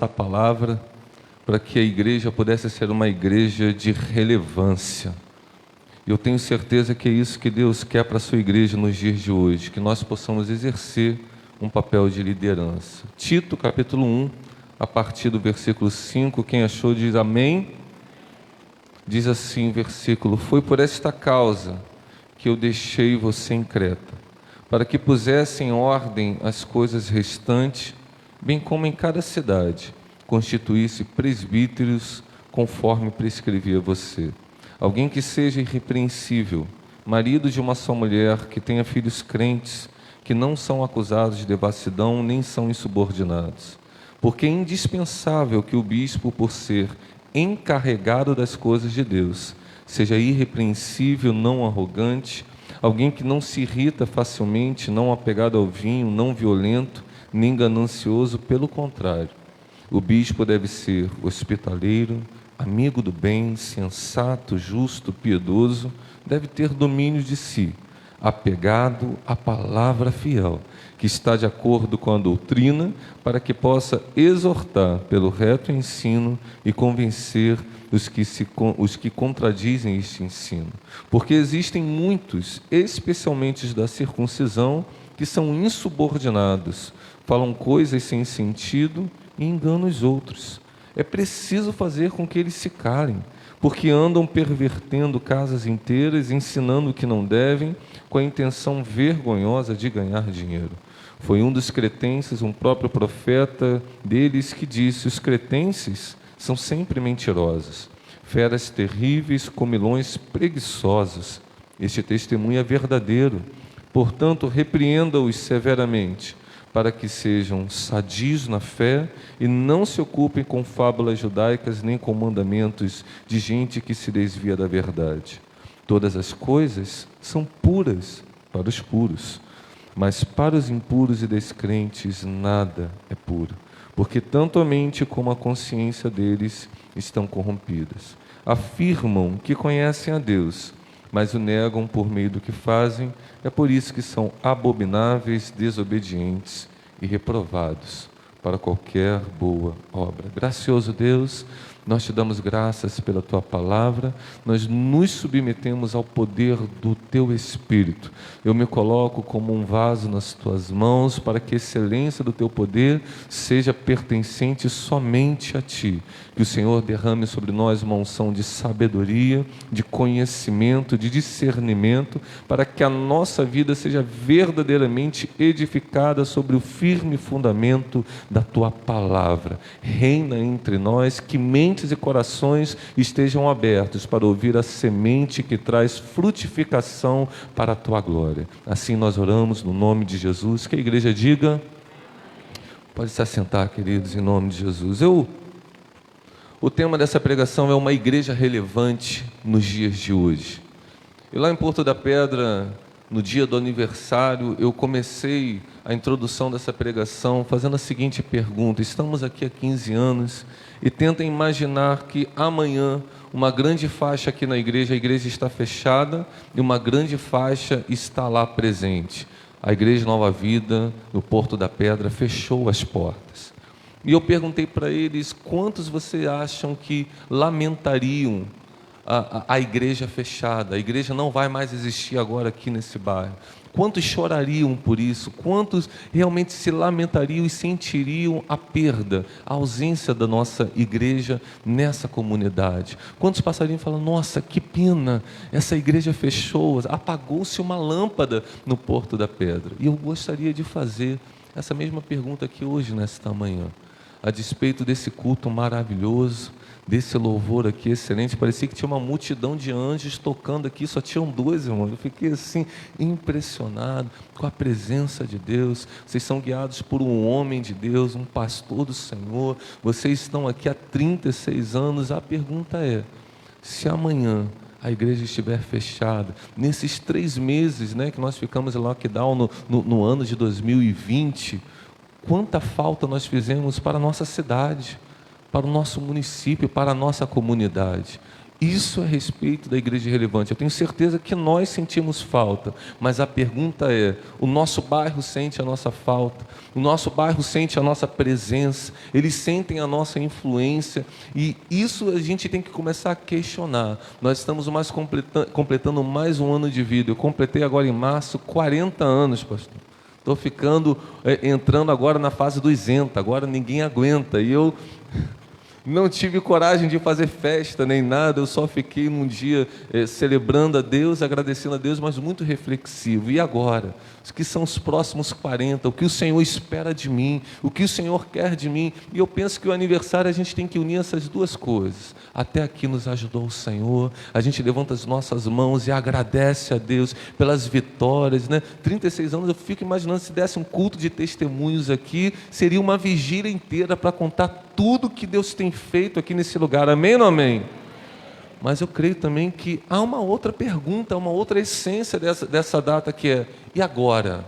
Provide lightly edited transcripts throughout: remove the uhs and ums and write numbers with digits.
essa palavra para que a igreja pudesse ser uma igreja de relevância. E eu tenho certeza que é isso que Deus quer para a sua igreja nos dias de hoje, que nós possamos exercer um papel de liderança. Tito, capítulo 1, a partir do versículo 5, quem achou diz amém. Diz assim o versículo: foi por esta causa que eu deixei você em Creta, para que pusesse em ordem as coisas restantes, bem como em cada cidade constituísse presbíteros, conforme prescrevia você. Alguém que seja irrepreensível, marido de uma só mulher, que tenha filhos crentes, que não são acusados de devassidão, nem são insubordinados. Porque é indispensável que o bispo, por ser encarregado das coisas de Deus, seja irrepreensível, não arrogante, alguém que não se irrita facilmente, não apegado ao vinho, não violento, nem ganancioso, pelo contrário. O bispo deve ser hospitaleiro, amigo do bem, sensato, justo, piedoso, deve ter domínio de si, apegado à palavra fiel, que está de acordo com a doutrina, para que possa exortar pelo reto ensino e convencer os que contradizem este ensino. Porque existem muitos, especialmente os da circuncisão, que são insubordinados, falam coisas sem sentido e enganam os outros. É preciso fazer com que eles se calem, porque andam pervertendo casas inteiras, ensinando o que não devem, com a intenção vergonhosa de ganhar dinheiro. Foi um dos cretenses, um próprio profeta deles, que disse: os cretenses são sempre mentirosos, feras terríveis, comilões preguiçosos. Este testemunho é verdadeiro. Portanto, repreenda-os severamente, para que sejam sadios na fé e não se ocupem com fábulas judaicas nem com mandamentos de gente que se desvia da verdade. Todas as coisas são puras para os puros, mas para os impuros e descrentes nada é puro, porque tanto a mente como a consciência deles estão corrompidas. Afirmam que conhecem a Deus, mas o negam por meio do que fazem. É por isso que são abomináveis, desobedientes e reprovados para qualquer boa obra. Gracioso Deus, nós te damos graças pela tua palavra, nós nos submetemos ao poder do teu Espírito. Eu me coloco como um vaso nas tuas mãos, para que a excelência do teu poder seja pertencente somente a ti. Que o Senhor derrame sobre nós uma unção de sabedoria, de conhecimento, de discernimento, para que a nossa vida seja verdadeiramente edificada sobre o firme fundamento da tua palavra. Reina entre nós, que mentes e corações estejam abertos para ouvir a semente que traz frutificação para a tua glória. Assim nós oramos no nome de Jesus. Que a igreja diga. Pode se assentar, queridos, em nome de Jesus. O tema dessa pregação é uma igreja relevante nos dias de hoje. E lá em Porto da Pedra, no dia do aniversário, eu comecei a introdução dessa pregação fazendo a seguinte pergunta: estamos aqui há 15 anos e tenta imaginar que amanhã uma grande faixa aqui na igreja, a igreja está fechada e uma grande faixa está lá presente. A Igreja Nova Vida, no Porto da Pedra, fechou as portas. E eu perguntei para eles: quantos vocês acham que lamentariam a igreja fechada? A igreja não vai mais existir agora aqui nesse bairro. Quantos chorariam por isso? Quantos realmente se lamentariam e sentiriam a perda, a ausência da nossa igreja nessa comunidade? Quantos passariam falando: nossa, que pena, essa igreja fechou, apagou-se uma lâmpada no Porto da Pedra? E eu gostaria de fazer essa mesma pergunta aqui hoje, nesta manhã. A despeito desse culto maravilhoso, desse louvor aqui excelente, parecia que tinha uma multidão de anjos tocando aqui, só tinham 2, irmãos. Eu fiquei assim, impressionado com a presença de Deus. Vocês são guiados por um homem de Deus, um pastor do Senhor. Vocês estão aqui há 36 anos. A pergunta é: se amanhã a igreja estiver fechada, nesses 3 meses, que nós ficamos em lockdown no ano de 2020, quanta falta nós fizemos para a nossa cidade, para o nosso município, para a nossa comunidade? Isso a respeito da igreja relevante. Eu tenho certeza que nós sentimos falta, mas a pergunta é: o nosso bairro sente a nossa falta? O nosso bairro sente a nossa presença? Eles sentem a nossa influência? E isso a gente tem que começar a questionar. Nós estamos completando mais um ano de vida. Eu completei agora em março 40 anos, pastor. Estou entrando agora na fase do isenta. Agora ninguém aguenta. E eu não tive coragem de fazer festa nem nada, eu só fiquei num dia celebrando a Deus, agradecendo a Deus, mas muito reflexivo. E agora? O que são os próximos 40? O que o Senhor espera de mim? O que o Senhor quer de mim? E eu penso que o aniversário a gente tem que unir essas duas coisas. Até aqui nos ajudou o Senhor, a gente levanta as nossas mãos e agradece a Deus pelas vitórias, né? 36 anos, eu fico imaginando se desse um culto de testemunhos aqui, seria uma vigília inteira para contar tudo que Deus tem feito aqui nesse lugar, amém ou não amém? Mas eu creio também que há uma outra pergunta, uma outra essência dessa data que é: e agora?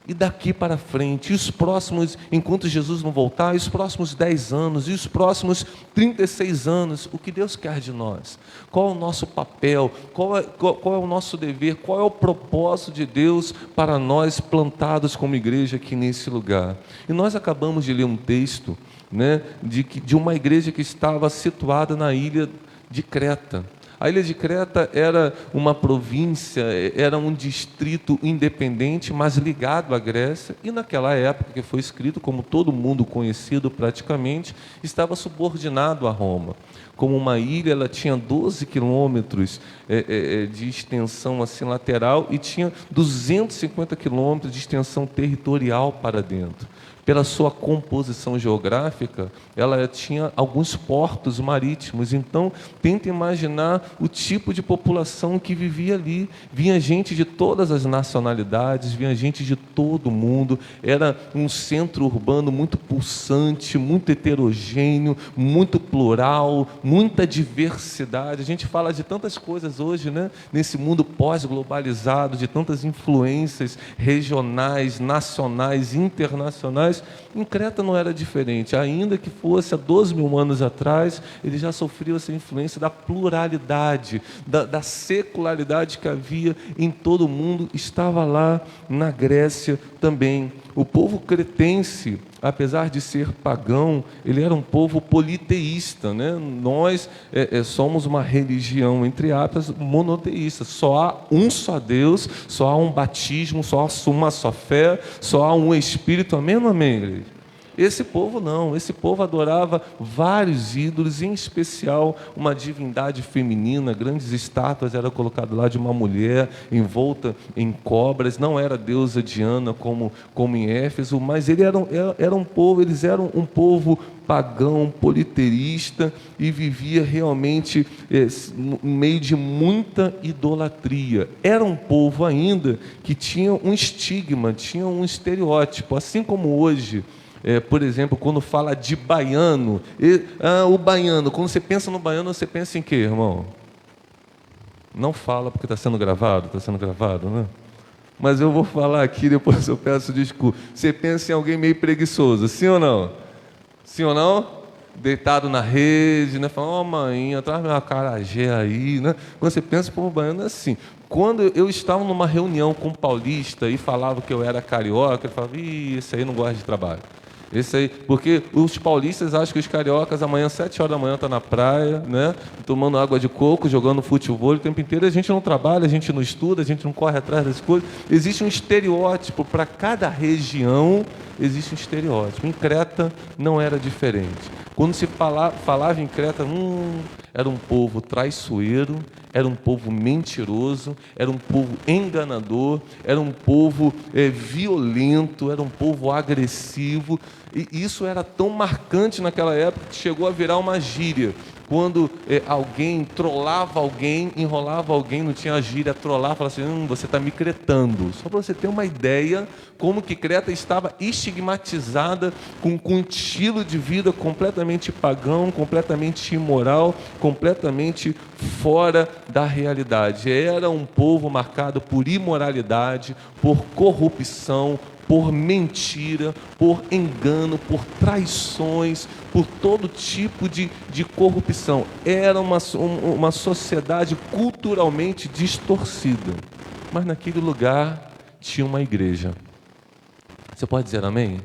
E daqui para frente? E os próximos, enquanto Jesus não voltar, e os próximos 10 anos, e os próximos 36 anos, o que Deus quer de nós? Qual é o nosso papel? Qual é o nosso dever? Qual é o propósito de Deus para nós plantados como igreja aqui nesse lugar? E nós acabamos de ler um texto, né, de uma igreja que estava situada na ilha de Creta. A ilha de Creta era uma província, era um distrito independente, mas ligado à Grécia, e naquela época que foi escrito, como todo mundo conhecido praticamente, estava subordinado a Roma. Como uma ilha, ela tinha 12 quilômetros de extensão assim, lateral, e tinha 250 quilômetros de extensão territorial para dentro. Pela sua composição geográfica, ela tinha alguns portos marítimos. Então, tenta imaginar o tipo de população que vivia ali. Vinha gente de todas as nacionalidades, vinha gente de todo mundo. Era um centro urbano muito pulsante, muito heterogêneo, muito plural, muita diversidade. A gente fala de tantas coisas hoje, né? Nesse mundo pós-globalizado, de tantas influências regionais, nacionais, internacionais. Em Creta não era diferente, ainda que fosse há 12 mil anos atrás, ele já sofreu essa influência da pluralidade, da secularidade que havia em todo o mundo, estava lá na Grécia também. O povo cretense, apesar de ser pagão, ele era um povo politeísta, né? Nós somos uma religião, entre aspas, monoteísta. Só há um só Deus, só há um batismo, só há uma só fé, só há um Espírito. Amém ou não amém, igreja? Esse povo não, esse povo adorava vários ídolos, em especial uma divindade feminina, grandes estátuas eram colocadas lá de uma mulher envolta em cobras, não era a deusa Diana como em Éfeso, mas eles eram um povo pagão, politeísta, e vivia realmente no meio de muita idolatria. Era um povo ainda que tinha um estigma, tinha um estereótipo, assim como hoje. Por exemplo, quando fala de baiano, o baiano, quando você pensa no baiano, você pensa em quê, irmão? Não fala porque está sendo gravado, né? Mas eu vou falar aqui, depois eu peço desculpa. Você pensa em alguém meio preguiçoso, sim ou não? Sim ou não? Deitado na rede, né? Falando, maninha, traz meu acarajé aí, né? Quando você pensa, povo baiano é assim. Quando eu estava numa reunião com um paulista e falava que eu era carioca, ele falava, esse aí não gosta de trabalho. Esse aí, porque os paulistas acham que os cariocas amanhã, 7 horas da manhã, estão na praia, né, tomando água de coco, jogando futebol o tempo inteiro. A gente não trabalha, a gente não estuda, a gente não corre atrás das coisas. Existe um estereótipo, para cada região existe um estereótipo. Em Creta não era diferente. Quando se falava em Creta, era um povo traiçoeiro, era um povo mentiroso, era um povo enganador, era um povo violento, era um povo agressivo. E isso era tão marcante naquela época que chegou a virar uma gíria. Quando alguém trollava alguém, enrolava alguém, não tinha a gíria, trollava, falava assim, você está me cretando. Só para você ter uma ideia como que Creta estava estigmatizada com um estilo de vida completamente pagão, completamente imoral, completamente fora da realidade. Era um povo marcado por imoralidade, por corrupção, por mentira, por engano, por traições, por todo tipo de corrupção. Era uma sociedade culturalmente distorcida. Mas naquele lugar tinha uma igreja. Você pode dizer amém?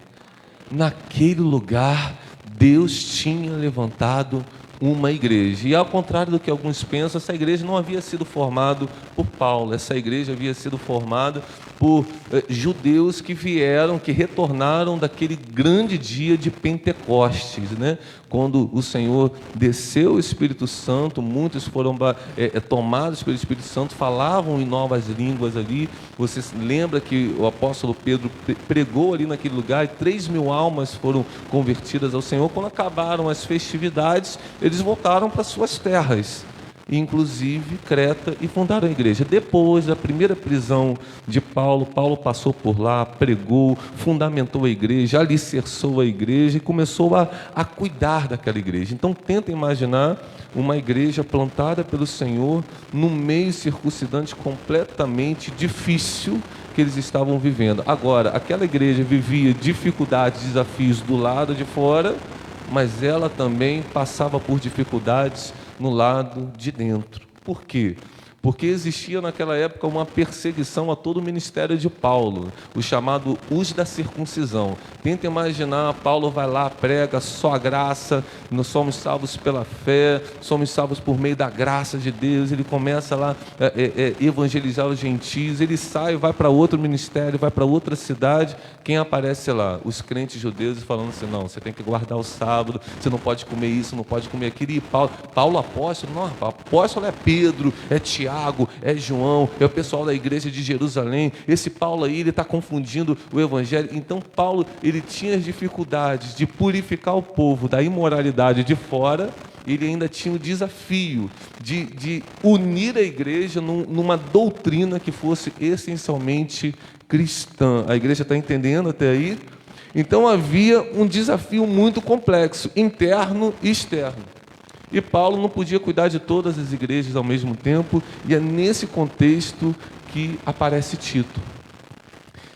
Naquele lugar, Deus tinha levantado uma igreja. E ao contrário do que alguns pensam, essa igreja não havia sido formada por Paulo. Essa igreja havia sido formada por judeus que vieram, que retornaram daquele grande dia de Pentecostes, né? Quando o Senhor desceu o Espírito Santo, muitos foram tomados pelo Espírito Santo, falavam em novas línguas ali. Você lembra que o apóstolo Pedro pregou ali naquele lugar e 3.000 almas foram convertidas ao Senhor. Quando acabaram as festividades, eles voltaram para suas terras, inclusive Creta, e fundaram a igreja. Depois da primeira prisão de Paulo, Paulo passou por lá, pregou, fundamentou a igreja, alicerçou a igreja e começou a cuidar daquela igreja. Então tenta imaginar uma igreja plantada pelo Senhor num meio circuncidante completamente difícil que eles estavam vivendo. Agora, aquela igreja vivia dificuldades, desafios do lado de fora, mas ela também passava por dificuldades no lado de dentro. Por quê? Porque existia naquela época uma perseguição a todo o ministério de Paulo, o chamado Os da Circuncisão. Tenta imaginar, Paulo vai lá, prega, só a graça, nós somos salvos pela fé, somos salvos por meio da graça de Deus. Ele começa lá a evangelizar os gentios, ele sai, vai para outro ministério, vai para outra cidade. Quem aparece lá? Os crentes judeus falando assim, não, você tem que guardar o sábado, você não pode comer isso, não pode comer aquilo. E Paulo apóstolo, não, apóstolo é Pedro, é Tiago, é João, é o pessoal da igreja de Jerusalém. Esse Paulo aí, ele está confundindo o evangelho. Então Paulo, ele tinha as dificuldades de purificar o povo da imoralidade de fora. Ele ainda tinha o desafio de unir a igreja numa doutrina que fosse essencialmente cristã. A igreja está entendendo até aí? Então havia um desafio muito complexo, interno e externo. E Paulo não podia cuidar de todas as igrejas ao mesmo tempo, e é nesse contexto que aparece Tito.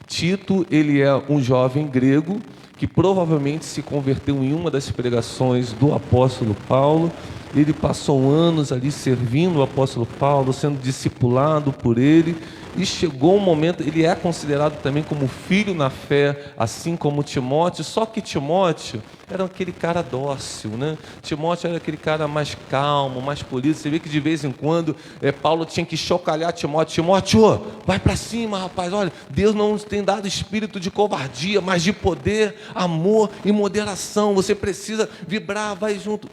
Tito, ele é um jovem grego que provavelmente se converteu em uma das pregações do apóstolo Paulo. Ele passou anos ali servindo o apóstolo Paulo, sendo discipulado por ele, e chegou um momento, ele é considerado também como filho na fé, assim como Timóteo, só que Timóteo era aquele cara dócil, né? Timóteo era aquele cara mais calmo, mais polido. Você vê que de vez em quando Paulo tinha que chocalhar Timóteo. Timóteo, vai para cima, rapaz, olha, Deus não nos tem dado espírito de covardia, mas de poder, amor e moderação. Você precisa vibrar, vai junto.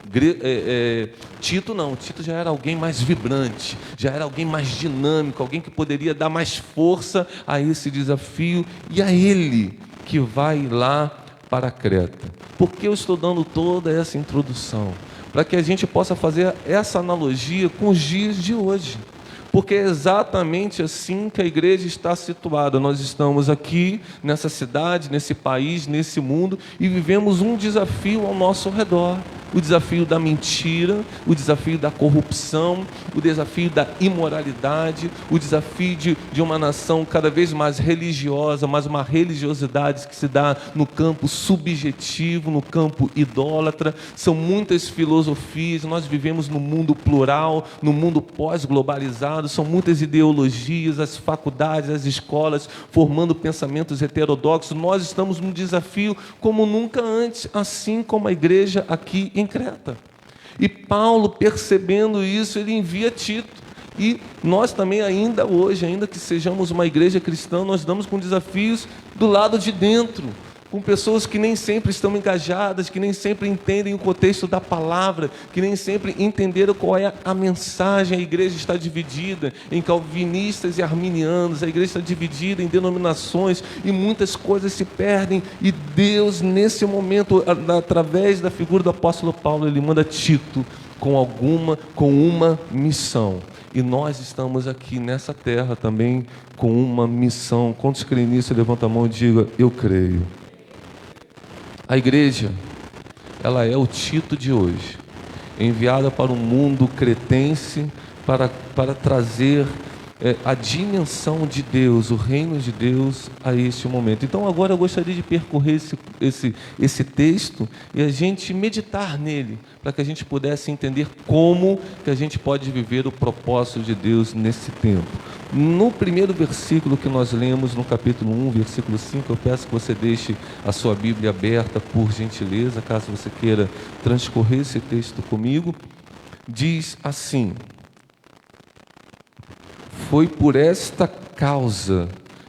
Tito não, Tito já era alguém mais vibrante, já era alguém mais dinâmico, alguém que poderia dar mais força a esse desafio, e a ele que vai lá para Creta. Por que eu estou dando toda essa introdução? Para que a gente possa fazer essa analogia com os dias de hoje. Porque é exatamente assim que a igreja está situada. Nós estamos aqui, nessa cidade, nesse país, nesse mundo, e vivemos um desafio ao nosso redor. O desafio da mentira, o desafio da corrupção, o desafio da imoralidade, o desafio de uma nação cada vez mais religiosa, mas uma religiosidade que se dá no campo subjetivo, no campo idólatra. São muitas filosofias, nós vivemos num mundo plural, num mundo pós-globalizado, são muitas ideologias, as faculdades, as escolas formando pensamentos heterodoxos. Nós estamos num desafio como nunca antes, assim como a igreja aqui em Creta. E Paulo, percebendo isso, ele envia Tito. E nós também ainda hoje, ainda que sejamos uma igreja cristã, nós damos com desafios do lado de dentro, com pessoas que nem sempre estão engajadas, que nem sempre entendem o contexto da palavra, que nem sempre entenderam qual é a mensagem. A igreja está dividida em calvinistas e arminianos, a igreja está dividida em denominações, e muitas coisas se perdem, e Deus, nesse momento, através da figura do apóstolo Paulo, ele manda Tito com uma missão. E nós estamos aqui nessa terra também com uma missão. Quantos creem nisso? Levanta a mão e diga, eu creio. A igreja, ela é o Tito de hoje, enviada para o mundo cretense para trazer a dimensão de Deus, o reino de Deus a este momento. Então agora eu gostaria de percorrer esse texto e a gente meditar nele, para que a gente pudesse entender como que a gente pode viver o propósito de Deus nesse tempo. No primeiro versículo que nós lemos, no capítulo 1, versículo 5, eu peço que você deixe a sua Bíblia aberta, por gentileza, caso você queira transcorrer esse texto comigo. Diz assim: foi por esta causa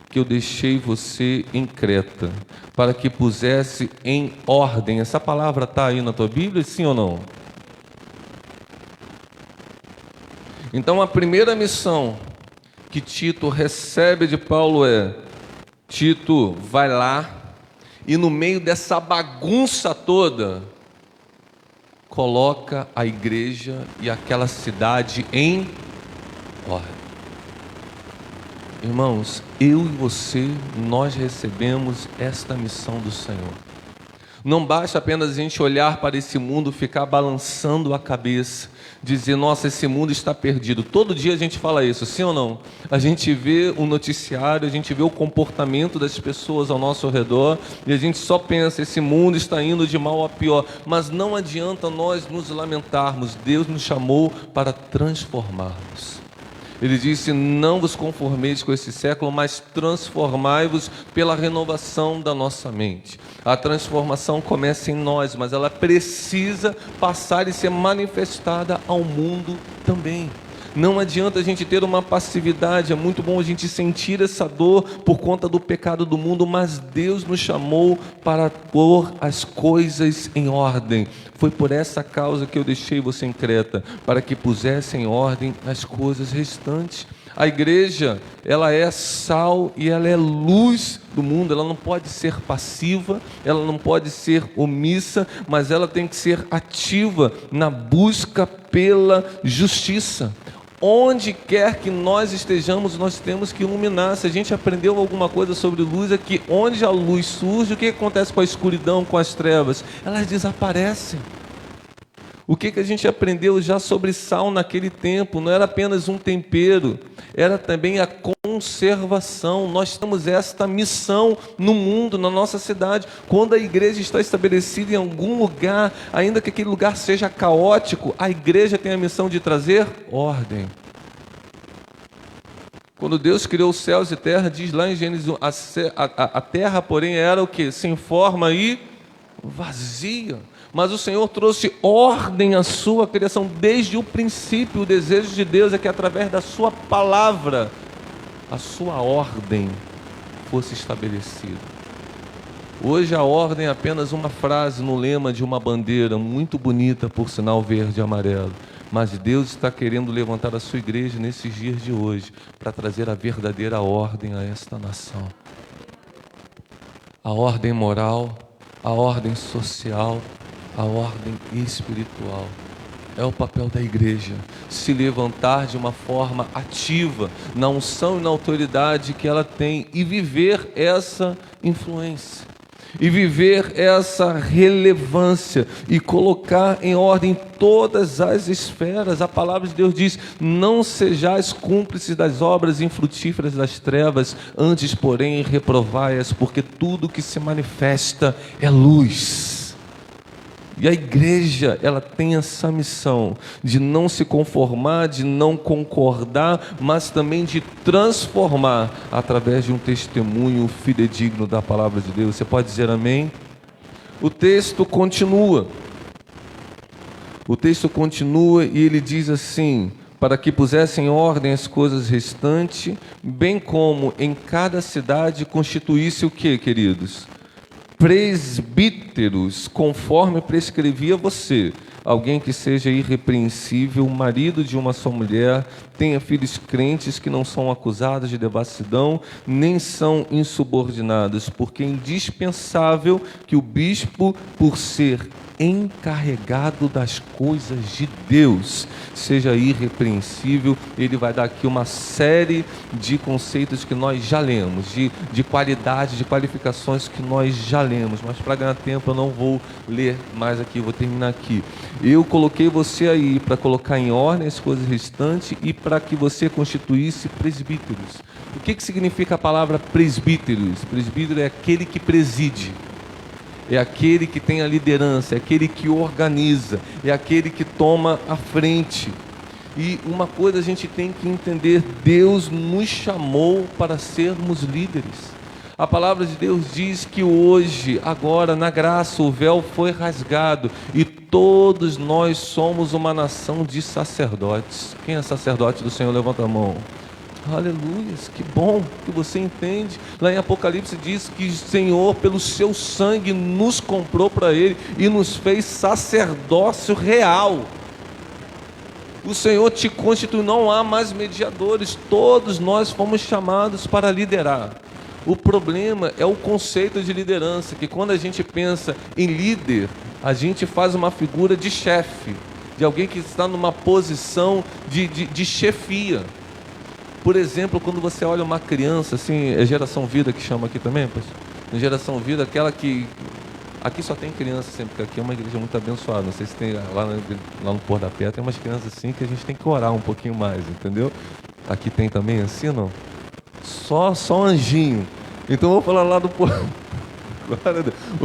que eu deixei você em Creta, para que pusesse em ordem. Essa palavra está aí na tua Bíblia, sim ou não? Então a primeira missão que Tito recebe de Paulo é: Tito, vai lá e no meio dessa bagunça toda, coloca a igreja e aquela cidade em ordem. Irmãos, eu e você, nós recebemos esta missão do Senhor. Não basta apenas a gente olhar para esse mundo, ficar balançando a cabeça, dizer, nossa, esse mundo está perdido. Todo dia a gente fala isso, sim ou não? A gente vê o noticiário, a gente vê o comportamento das pessoas ao nosso redor e a gente só pensa, esse mundo está indo de mal a pior. Mas não adianta nós nos lamentarmos, Deus nos chamou para transformarmos. Ele disse, não vos conformeis com esse século, mas transformai-vos pela renovação da nossa mente. A transformação começa em nós, mas ela precisa passar e ser manifestada ao mundo também. Não adianta a gente ter uma passividade, é muito bom a gente sentir essa dor por conta do pecado do mundo, mas Deus nos chamou para pôr as coisas em ordem. Foi por essa causa que eu deixei você em Creta, para que pusesse em ordem as coisas restantes. A igreja, ela é sal e ela é luz do mundo, ela não pode ser passiva, ela não pode ser omissa, mas ela tem que ser ativa na busca pela justiça. Onde quer que nós estejamos, nós temos que iluminar. Se a gente aprendeu alguma coisa sobre luz, é que onde a luz surge, o que acontece com a escuridão, com as trevas? Elas desaparecem. O que a gente aprendeu já sobre sal naquele tempo? Não era apenas um tempero, era também a conservação. Nós temos esta missão no mundo, na nossa cidade. Quando a igreja está estabelecida em algum lugar, ainda que aquele lugar seja caótico, a igreja tem a missão de trazer ordem. Quando Deus criou os céus e terra, diz lá em Gênesis 1, a terra, porém, era o quê? Sem forma e vazia. Mas o Senhor trouxe ordem à sua criação desde o princípio. O desejo de Deus é que através da sua palavra, a sua ordem fosse estabelecida. Hoje a ordem é apenas uma frase no lema de uma bandeira, muito bonita, por sinal verde e amarelo. Mas Deus está querendo levantar a sua igreja nesses dias de hoje, para trazer a verdadeira ordem a esta nação. A ordem moral, a ordem social, a ordem espiritual. É o papel da igreja, se levantar de uma forma ativa, na unção e na autoridade que ela tem, e viver essa influência, e viver essa relevância, e colocar em ordem todas as esferas. A palavra de Deus diz, não sejais cúmplices das obras infrutíferas das trevas, antes porém reprovai-as, porque tudo que se manifesta é luz. E a igreja, ela tem essa missão de não se conformar, de não concordar, mas também de transformar através de um testemunho fidedigno da palavra de Deus. Você pode dizer amém? O texto continua. O texto continua e ele diz assim, para que pusessem em ordem as coisas restantes, bem como em cada cidade constituísse o que, queridos? Presbíteros, conforme prescrevia você, alguém que seja irrepreensível, marido de uma só mulher, tenha filhos crentes que não são acusados de devassidão, nem são insubordinados, porque é indispensável que o bispo, por ser encarregado das coisas de Deus, seja irrepreensível. Ele vai dar aqui uma série de conceitos que nós já lemos, de qualidade, de qualificações que nós já lemos, mas para ganhar tempo eu não vou ler mais aqui, vou terminar aqui. Eu coloquei você aí para colocar em ordem as coisas restantes e para que você constituísse presbíteros. O que significa a palavra presbíteros? Presbítero é aquele que preside, é aquele que tem a liderança, é aquele que organiza, é aquele que toma a frente. E uma coisa a gente tem que entender: Deus nos chamou para sermos líderes. A palavra de Deus diz que hoje, agora, na graça, o véu foi rasgado e todos nós somos uma nação de sacerdotes. Quem é sacerdote do Senhor? Levanta a mão. Aleluia, que bom que você entende. Lá em Apocalipse diz que o Senhor, pelo seu sangue, nos comprou para Ele e nos fez sacerdócio real. O Senhor te constituiu, não há mais mediadores, todos nós fomos chamados para liderar. O problema é o conceito de liderança, que quando a gente pensa em líder, a gente faz uma figura de chefe, de alguém que está numa posição de chefia. Por exemplo, quando você olha uma criança, assim, é geração vida que chama aqui também, pastor? Geração vida, aquela que... Aqui só tem criança sempre, porque aqui é uma igreja muito abençoada. Não sei se tem lá no Pôr da Pedra, tem umas crianças assim que a gente tem que orar um pouquinho mais, entendeu? Aqui tem também assim, não? Só anjinho. Então vou falar lá do Pôr... Vou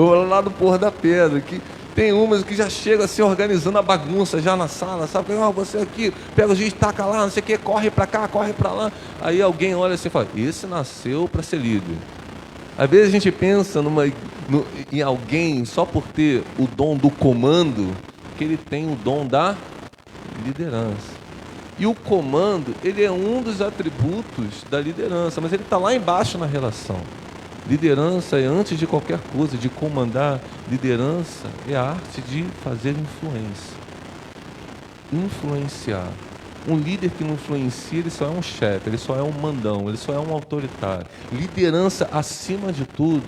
falar lá do Pôr da Pedra, que tem umas que já chegam assim organizando a bagunça já na sala, sabe? Você aqui, pega o giz, taca lá, não sei o que, corre pra cá, corre pra lá. Aí alguém olha assim e fala: esse nasceu para ser líder. Às vezes a gente pensa em alguém só por ter o dom do comando, que ele tem o dom da liderança. E o comando, ele é um dos atributos da liderança, mas ele está lá embaixo na relação. Liderança é antes de qualquer coisa, de comandar. Liderança é a arte de fazer influência. Influenciar. Um líder que não influencia, ele só é um chefe, ele só é um mandão, ele só é um autoritário. Liderança, acima de tudo,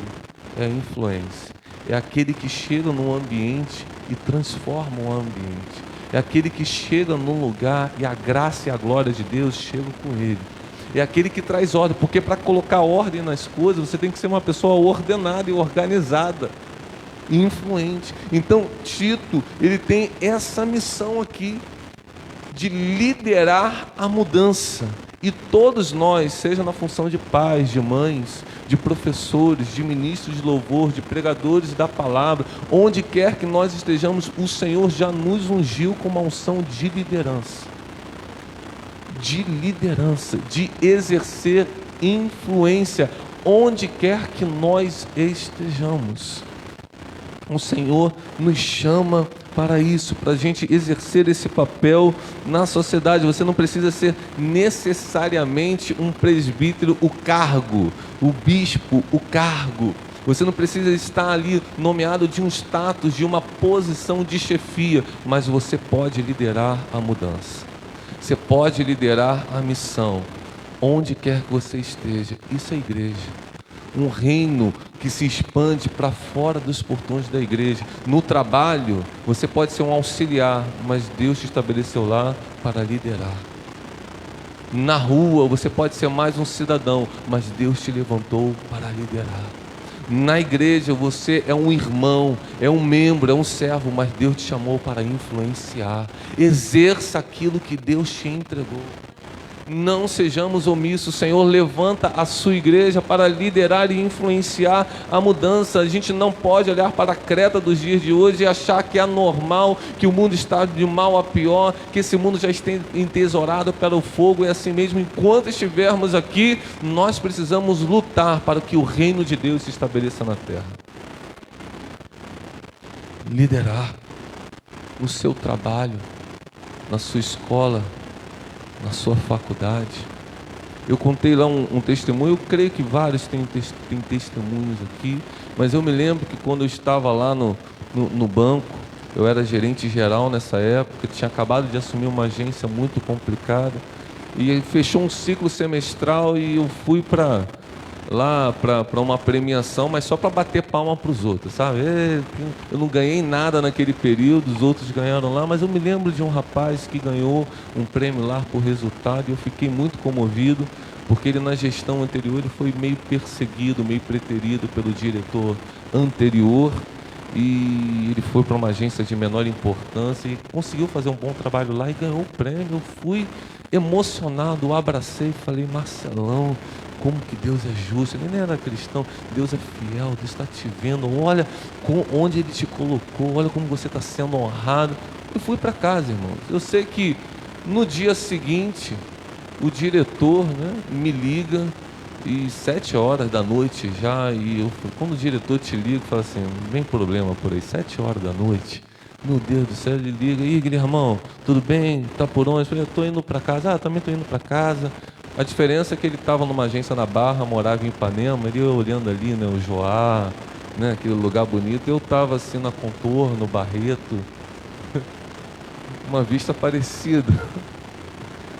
é a influência. É aquele que chega num ambiente e transforma o ambiente. É aquele que chega num lugar e a graça e a glória de Deus chegam com ele. É aquele que traz ordem, porque para colocar ordem nas coisas, você tem que ser uma pessoa ordenada e organizada, e influente. Então, Tito, ele tem essa missão aqui, de liderar a mudança. E todos nós, seja na função de pais, de mães, de professores, de ministros de louvor, de pregadores da palavra, onde quer que nós estejamos, o Senhor já nos ungiu com uma unção de liderança. De liderança, de exercer influência, onde quer que nós estejamos. O Senhor nos chama para isso, para a gente exercer esse papel na sociedade. Você não precisa ser necessariamente um presbítero, o cargo, o bispo, o cargo. Você não precisa estar ali nomeado de um status, de uma posição de chefia, mas você pode liderar a mudança. Você pode liderar a missão, onde quer que você esteja. Isso é igreja. Um reino que se expande para fora dos portões da igreja. No trabalho, você pode ser um auxiliar, mas Deus te estabeleceu lá para liderar. Na rua, você pode ser mais um cidadão, mas Deus te levantou para liderar. Na igreja, você é um irmão, é um membro, é um servo, mas Deus te chamou para influenciar. Exerça aquilo que Deus te entregou. Não sejamos omissos. O Senhor levanta a sua igreja para liderar e influenciar a mudança. A gente não pode olhar para a Creta dos dias de hoje e achar que é normal, que o mundo está de mal a pior, que esse mundo já está entesourado pelo fogo. É assim mesmo. Enquanto estivermos aqui, nós precisamos lutar para que o reino de Deus se estabeleça na terra. Liderar no seu trabalho, na sua escola, na sua faculdade. Eu contei lá um testemunho, eu creio que vários têm testemunhos aqui, mas eu me lembro que quando eu estava lá no banco, eu era gerente geral nessa época, tinha acabado de assumir uma agência muito complicada, e fechou um ciclo semestral e eu fui para uma premiação, mas só para bater palma para os outros, sabe? Eu não ganhei nada naquele período, os outros ganharam lá, mas eu me lembro de um rapaz que ganhou um prêmio lá por resultado e eu fiquei muito comovido, porque ele na gestão anterior ele foi meio perseguido, meio preterido pelo diretor anterior, e ele foi para uma agência de menor importância e conseguiu fazer um bom trabalho lá e ganhou o prêmio. Eu fui emocionado, o abracei e falei: Marcelão, como que Deus é justo. Ele nem era cristão. Deus é fiel, Deus está te vendo, olha onde Ele te colocou, olha como você está sendo honrado. Eu fui para casa, irmãos. Eu sei que no dia seguinte o diretor, né, me liga, e 7 horas da noite já, e quando o diretor te liga, fala assim: não vem problema por aí, 7 horas da noite, meu Deus do céu, ele liga: e aí, irmão, tudo bem? Tá por onde? Eu falei: eu tô indo para casa. Também tô indo para casa. A diferença é que ele estava numa agência na Barra, morava em Ipanema, ele ia olhando ali, né, o Joá, né, aquele lugar bonito. Eu estava assim na Contorno, Barreto, uma vista parecida.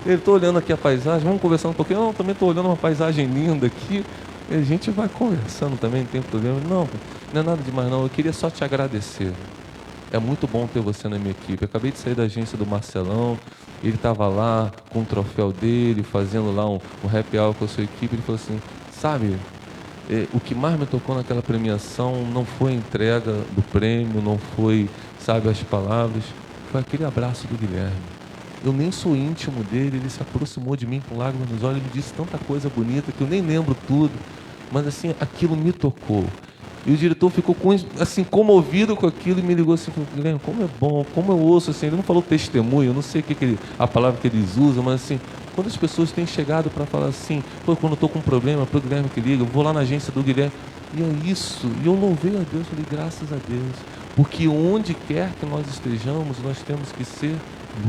Ele: estou olhando aqui a paisagem, vamos conversar um pouquinho. Não, também estou olhando uma paisagem linda aqui. E a gente vai conversando também, não tem problema. Não, não é nada demais não, eu queria só te agradecer. É muito bom ter você na minha equipe. Eu acabei de sair da agência do Marcelão, ele estava lá com o troféu dele, fazendo lá um happy hour com a sua equipe. Ele falou assim: sabe, o que mais me tocou naquela premiação não foi a entrega do prêmio, não foi, sabe, as palavras, foi aquele abraço do Guilherme. Eu nem sou íntimo dele, ele se aproximou de mim com lágrimas nos olhos, ele me disse tanta coisa bonita que eu nem lembro tudo, mas assim, aquilo me tocou. E o diretor ficou assim, comovido com aquilo e me ligou assim: Guilherme, como é bom, como eu ouço assim. Ele não falou testemunho, eu não sei a palavra que eles usam, mas assim, quando as pessoas têm chegado para falar assim: pô, quando eu estou com um problema, para o Guilherme que liga, eu vou lá na agência do Guilherme. E é isso, e eu louvei a Deus, falei: graças a Deus, porque onde quer que nós estejamos, nós temos que ser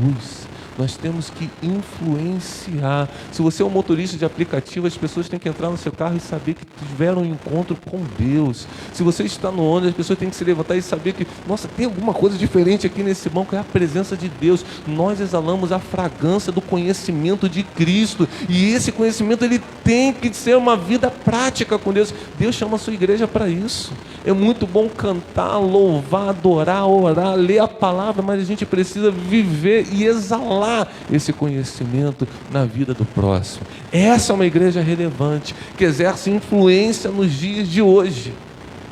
luz. Nós temos que influenciar. Se você é um motorista de aplicativo, as pessoas têm que entrar no seu carro e saber que tiveram um encontro com Deus. Se você está no ônibus, as pessoas têm que se levantar e saber que, nossa, tem alguma coisa diferente aqui nesse banco, é a presença de Deus. Nós exalamos a fragrância do conhecimento de Cristo, e esse conhecimento ele tem que ser uma vida prática com Deus. Deus chama a sua igreja para isso. É muito bom cantar, louvar, adorar, orar, ler a palavra, mas a gente precisa viver e exalar esse conhecimento na vida do próximo. Essa é uma igreja relevante, que exerce influência nos dias de hoje,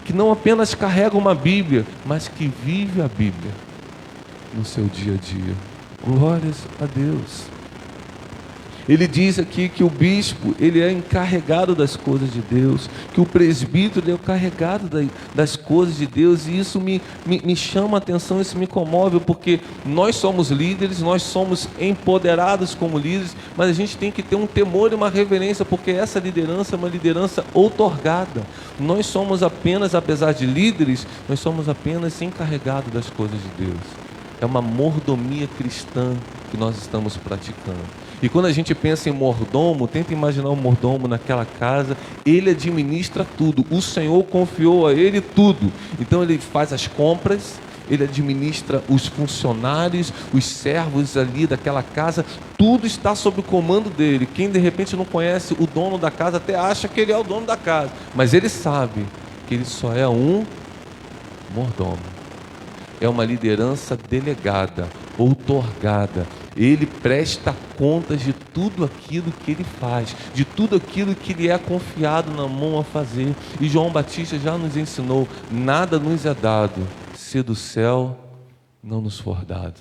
que não apenas carrega uma Bíblia, mas que vive a Bíblia no seu dia a dia. Glórias a Deus. Ele diz aqui que o bispo, ele é encarregado das coisas de Deus, que o presbítero é o carregado das coisas de Deus, e isso me chama a atenção, isso me comove, porque nós somos líderes, nós somos empoderados como líderes, mas a gente tem que ter um temor e uma reverência, porque essa liderança é uma liderança outorgada. Nós somos apenas, apesar de líderes, nós somos apenas encarregados das coisas de Deus. É uma mordomia cristã que nós estamos praticando. E quando a gente pensa em mordomo, tenta imaginar um mordomo naquela casa, ele administra tudo, o Senhor confiou a ele tudo. Então ele faz as compras, ele administra os funcionários, os servos ali daquela casa, tudo está sob o comando dele. Quem de repente não conhece o dono da casa até acha que ele é o dono da casa, mas ele sabe que ele só é um mordomo. É uma liderança delegada, outorgada. Ele presta contas de tudo aquilo que ele faz, de tudo aquilo que lhe é confiado na mão a fazer. E João Batista já nos ensinou: nada nos é dado se do céu não nos for dado.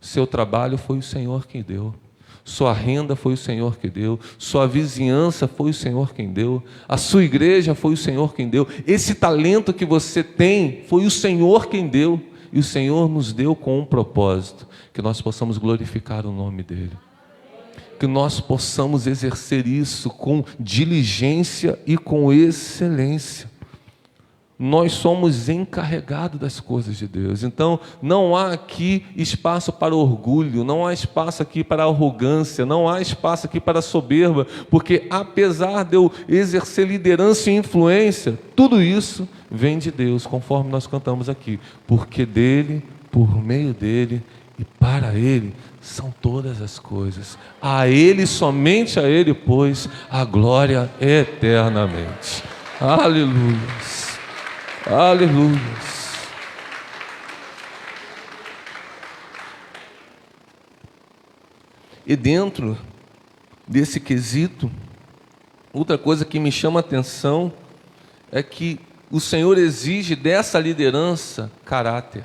Seu trabalho foi o Senhor quem deu. Sua renda foi o Senhor que deu. Sua vizinhança foi o Senhor quem deu. A sua igreja foi o Senhor quem deu. Esse talento que você tem foi o Senhor quem deu. E o Senhor nos deu com um propósito: que nós possamos glorificar o nome dEle, que nós possamos exercer isso com diligência e com excelência. Nós somos encarregados das coisas de Deus. Então não há aqui espaço para orgulho, não há espaço aqui para arrogância, não há espaço aqui para soberba, porque apesar de eu exercer liderança e influência, tudo isso vem de Deus, conforme nós cantamos aqui, porque dele, por meio dele e para ele são todas as coisas. A ele, somente a ele, pois, a glória eternamente. Aleluia. Aleluia. E dentro desse quesito, outra coisa que me chama a atenção é que o Senhor exige dessa liderança caráter.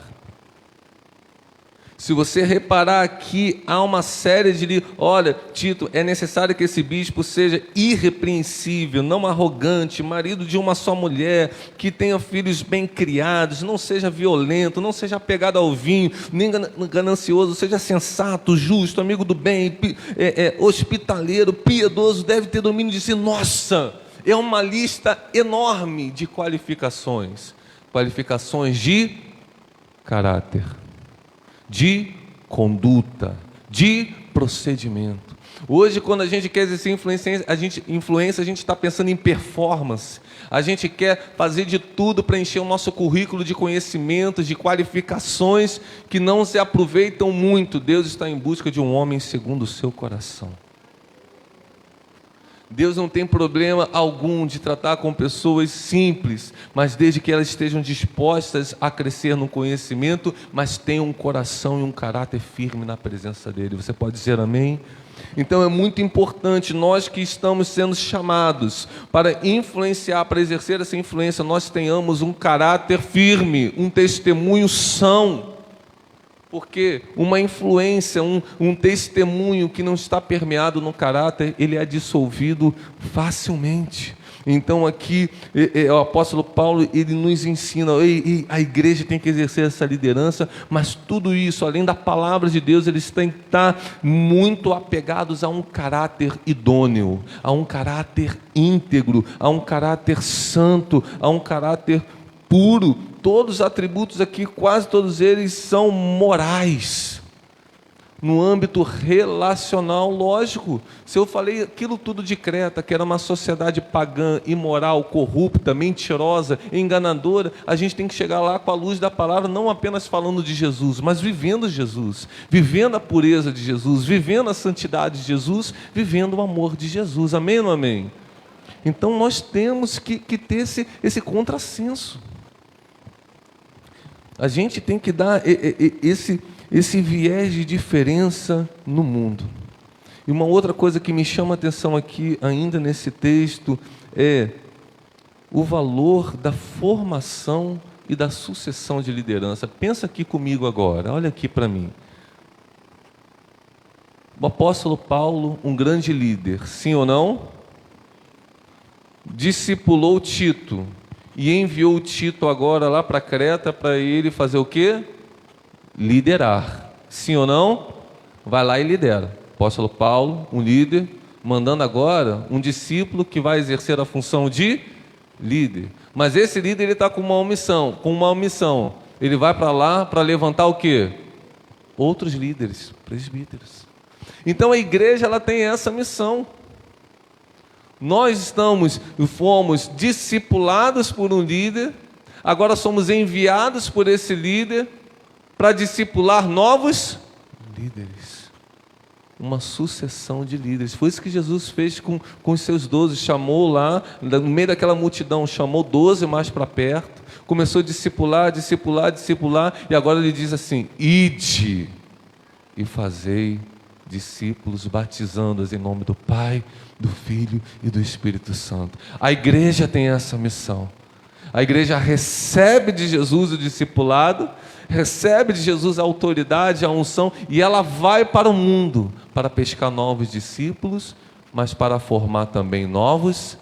Se você reparar aqui, há uma série de... Olha, Tito, é necessário que esse bispo seja irrepreensível, não arrogante, marido de uma só mulher, que tenha filhos bem criados, não seja violento, não seja apegado ao vinho, nem ganancioso, seja sensato, justo, amigo do bem, hospitaleiro, piedoso, deve ter domínio de si. Nossa, é uma lista enorme de qualificações. Qualificações de caráter, de conduta, de procedimento. Hoje, quando a gente quer exercer influência, a gente está pensando em performance. A gente quer fazer de tudo para encher o nosso currículo de conhecimentos, de qualificações que não se aproveitam muito. Deus está em busca de um homem segundo o seu coração. Deus não tem problema algum de tratar com pessoas simples, mas desde que elas estejam dispostas a crescer no conhecimento, mas tenham um coração e um caráter firme na presença dele. Você pode dizer amém? Então é muito importante, nós que estamos sendo chamados para influenciar, para exercer essa influência, nós tenhamos um caráter firme, um testemunho são. Porque uma influência, um testemunho que não está permeado no caráter, ele é dissolvido facilmente. Então aqui, o apóstolo Paulo, ele nos ensina, a igreja tem que exercer essa liderança, mas tudo isso, além da palavra de Deus, eles têm que estar muito apegados a um caráter idôneo, a um caráter íntegro, a um caráter santo, a um caráter puro. Todos os atributos aqui, quase todos eles são morais. No âmbito relacional, lógico. Se eu falei aquilo tudo de Creta, que era uma sociedade pagã, imoral, corrupta, mentirosa, enganadora, a gente tem que chegar lá com a luz da palavra, não apenas falando de Jesus, mas vivendo Jesus, vivendo a pureza de Jesus, vivendo a santidade de Jesus, vivendo o amor de Jesus. Amém ou não amém? Então nós temos que ter esse contrassenso. A gente tem que dar esse viés de diferença no mundo. E uma outra coisa que me chama a atenção aqui, ainda nesse texto, é o valor da formação e da sucessão de liderança. Pensa aqui comigo agora, olha aqui para mim. O apóstolo Paulo, um grande líder, sim ou não? Discipulou Tito. E enviou o Tito agora lá para Creta para ele fazer o quê? Liderar. Sim ou não? Vai lá e lidera. Apóstolo Paulo, um líder, mandando agora um discípulo que vai exercer a função de líder. Mas esse líder ele está com uma omissão. Ele vai para lá para levantar o quê? Outros líderes, presbíteros. Então a igreja ela tem essa missão. Nós fomos discipulados por um líder, agora somos enviados por esse líder para discipular novos líderes. Uma sucessão de líderes. Foi isso que Jesus fez com os seus 12, chamou lá, no meio daquela multidão, chamou 12 mais para perto, começou a discipular, e agora ele diz assim: ide e fazei discípulos, batizando-os em nome do Pai, do Filho e do Espírito Santo. A igreja tem essa missão. A igreja recebe de Jesus o discipulado, recebe de Jesus a autoridade, a unção, e ela vai para o mundo para pescar novos discípulos, mas para formar também novos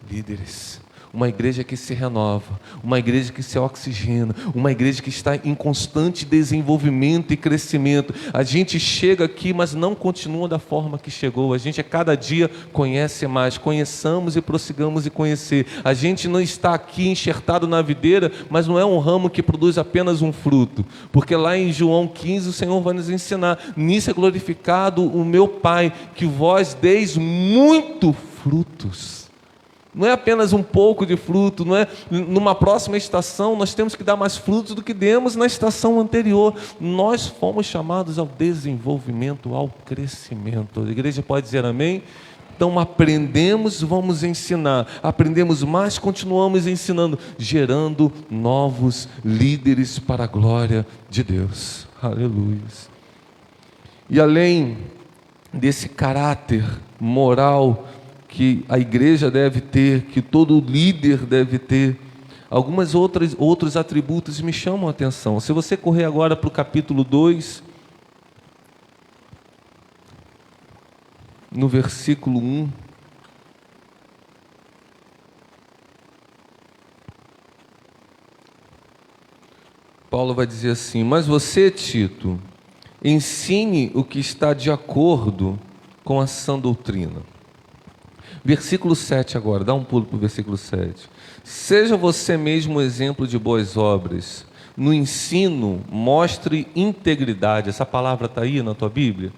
líderes. Uma igreja que se renova, uma igreja que se oxigena, uma igreja que está em constante desenvolvimento e crescimento. A gente chega aqui, mas não continua da forma que chegou. A gente a cada dia conhece mais, conheçamos e prossigamos em conhecer. A gente não está aqui enxertado na videira, mas não é um ramo que produz apenas um fruto, porque lá em João 15 o Senhor vai nos ensinar: nisso é glorificado o meu Pai, que vós deis muito frutos. Não é apenas um pouco de fruto, não é numa próxima estação nós temos que dar mais frutos do que demos na estação anterior. Nós fomos chamados ao desenvolvimento, ao crescimento. A igreja pode dizer amém? Então aprendemos, vamos ensinar. Aprendemos mais, continuamos ensinando, gerando novos líderes para a glória de Deus. Aleluia. E além desse caráter moral que a igreja deve ter, que todo líder deve ter, Outros atributos me chamam a atenção. Se você correr agora para o capítulo 2, no versículo 1, Paulo vai dizer assim: mas você, Tito, ensine o que está de acordo com a sã doutrina. Versículo 7 agora, dá um pulo para o versículo 7. Seja você mesmo um exemplo de boas obras. No ensino, mostre integridade. Essa palavra está aí na tua Bíblia?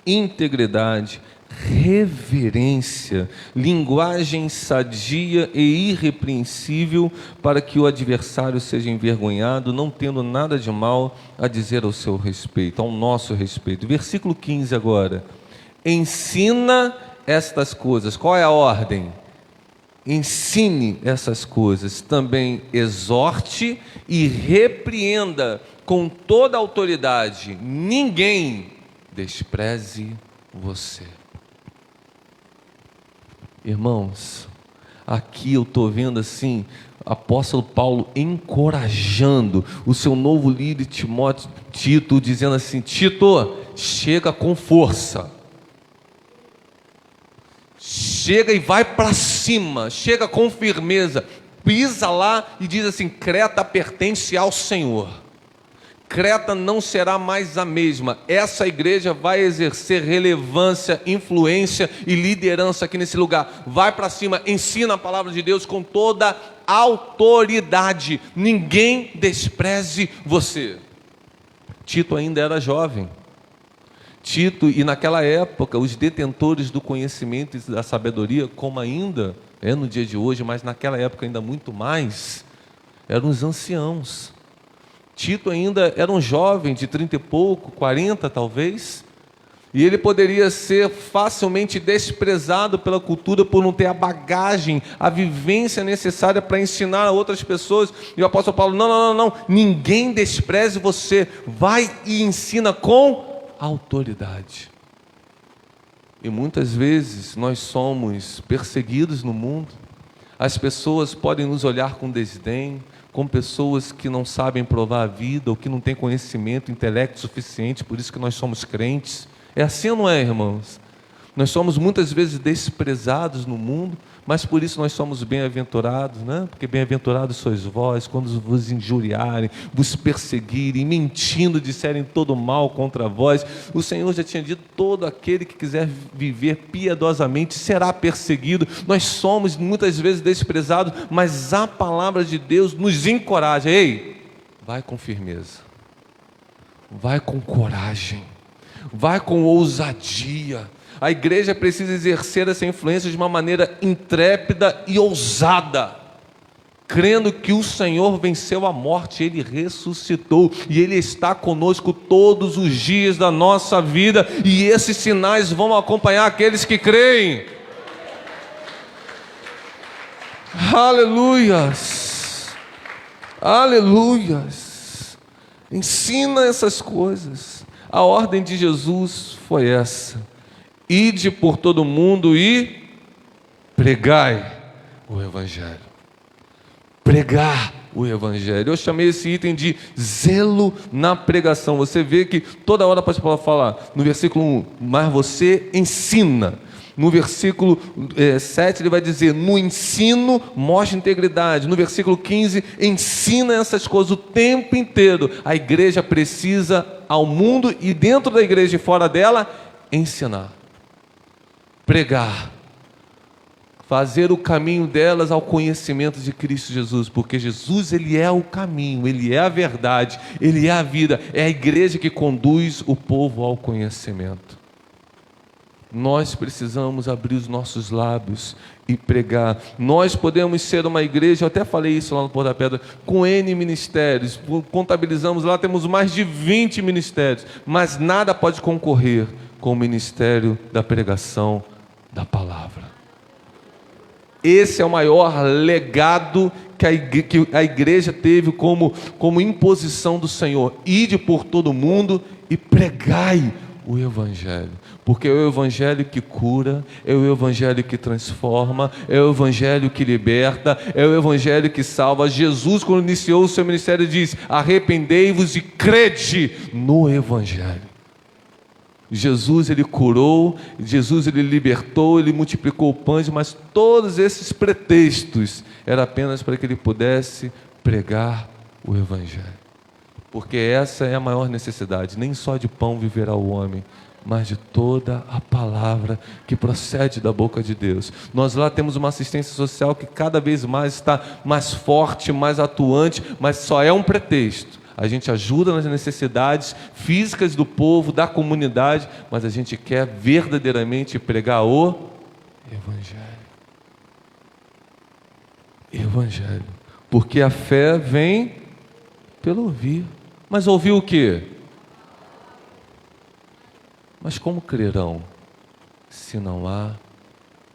Integridade, reverência, linguagem sadia e irrepreensível, para que o adversário seja envergonhado, não tendo nada de mal a dizer ao seu respeito, ao nosso respeito. Versículo 15 agora. Ensina estas coisas. Qual é a ordem? Ensine essas coisas. Também exorte e repreenda com toda a autoridade. Ninguém despreze você. Irmãos, aqui eu estou vendo assim, apóstolo Paulo encorajando o seu novo líder Tito, dizendo assim: Tito, chega com força, chega e vai para cima, chega com firmeza, pisa lá e diz assim: Creta pertence ao Senhor. Creta não será mais a mesma. Essa igreja vai exercer relevância, influência e liderança aqui nesse lugar. Vai para cima, ensina a palavra de Deus com toda autoridade. Ninguém despreze você. Tito ainda era jovem. Tito, e naquela época, os detentores do conhecimento e da sabedoria, como ainda é no dia de hoje, mas naquela época ainda muito mais, eram os anciãos. Tito ainda era um jovem de 30 e pouco, 40 talvez, e ele poderia ser facilmente desprezado pela cultura por não ter a bagagem, a vivência necessária para ensinar a outras pessoas. E o apóstolo Paulo: não, ninguém despreze você, vai e ensina com autoridade. E muitas vezes nós somos perseguidos no mundo, as pessoas podem nos olhar com desdém, com pessoas que não sabem provar a vida, ou que não têm conhecimento, intelecto suficiente, por isso que nós somos crentes. É assim ou não é, irmãos? Nós somos muitas vezes desprezados no mundo, mas por isso nós somos bem-aventurados, né? Porque bem-aventurados sois vós, quando vos injuriarem, vos perseguirem, mentindo, disserem todo mal contra vós. O Senhor já tinha dito: todo aquele que quiser viver piedosamente será perseguido. Nós somos muitas vezes desprezados, mas a palavra de Deus nos encoraja. Ei, vai com firmeza, vai com coragem, vai com ousadia. A igreja precisa exercer essa influência de uma maneira intrépida e ousada, crendo que o Senhor venceu a morte, Ele ressuscitou e Ele está conosco todos os dias da nossa vida, e esses sinais vão acompanhar aqueles que creem. Aleluias, aleluias. Ensina essas coisas. A ordem de Jesus foi essa: ide por todo mundo e pregai o Evangelho. Pregar o Evangelho. Eu chamei esse item de zelo na pregação. Você vê que toda hora pode falar no versículo 1, mas você ensina. No versículo 7 ele vai dizer: no ensino mostra integridade. No versículo 15, ensina essas coisas o tempo inteiro. A igreja precisa ao mundo, e dentro da igreja e fora dela, ensinar, pregar, fazer o caminho delas ao conhecimento de Cristo Jesus, porque Jesus, Ele é o caminho, Ele é a verdade, Ele é a vida. É a igreja que conduz o povo ao conhecimento. Nós precisamos abrir os nossos lábios e pregar. Nós podemos ser uma igreja, eu até falei isso lá no Porto da Pedra, com N ministérios, contabilizamos lá, temos mais de 20 ministérios, mas nada pode concorrer com o ministério da pregação da palavra. Esse é o maior legado que a igreja teve como imposição do Senhor: ide por todo mundo e pregai o Evangelho, porque é o Evangelho que cura, é o Evangelho que transforma, é o Evangelho que liberta, é o Evangelho que salva. Jesus, quando iniciou o seu ministério, disse: arrependei-vos e crede no Evangelho. Jesus, ele curou, Jesus, ele libertou, ele multiplicou pães, mas todos esses pretextos eram apenas para que ele pudesse pregar o Evangelho. Porque essa é a maior necessidade. Nem só de pão viverá o homem, mas de toda a palavra que procede da boca de Deus. Nós lá temos uma assistência social que cada vez mais está mais forte, mais atuante, mas só é um pretexto. A gente ajuda nas necessidades físicas do povo, da comunidade, mas a gente quer verdadeiramente pregar o Evangelho. Evangelho. Porque a fé vem pelo ouvir. Mas ouvir o quê? Mas como crerão se não há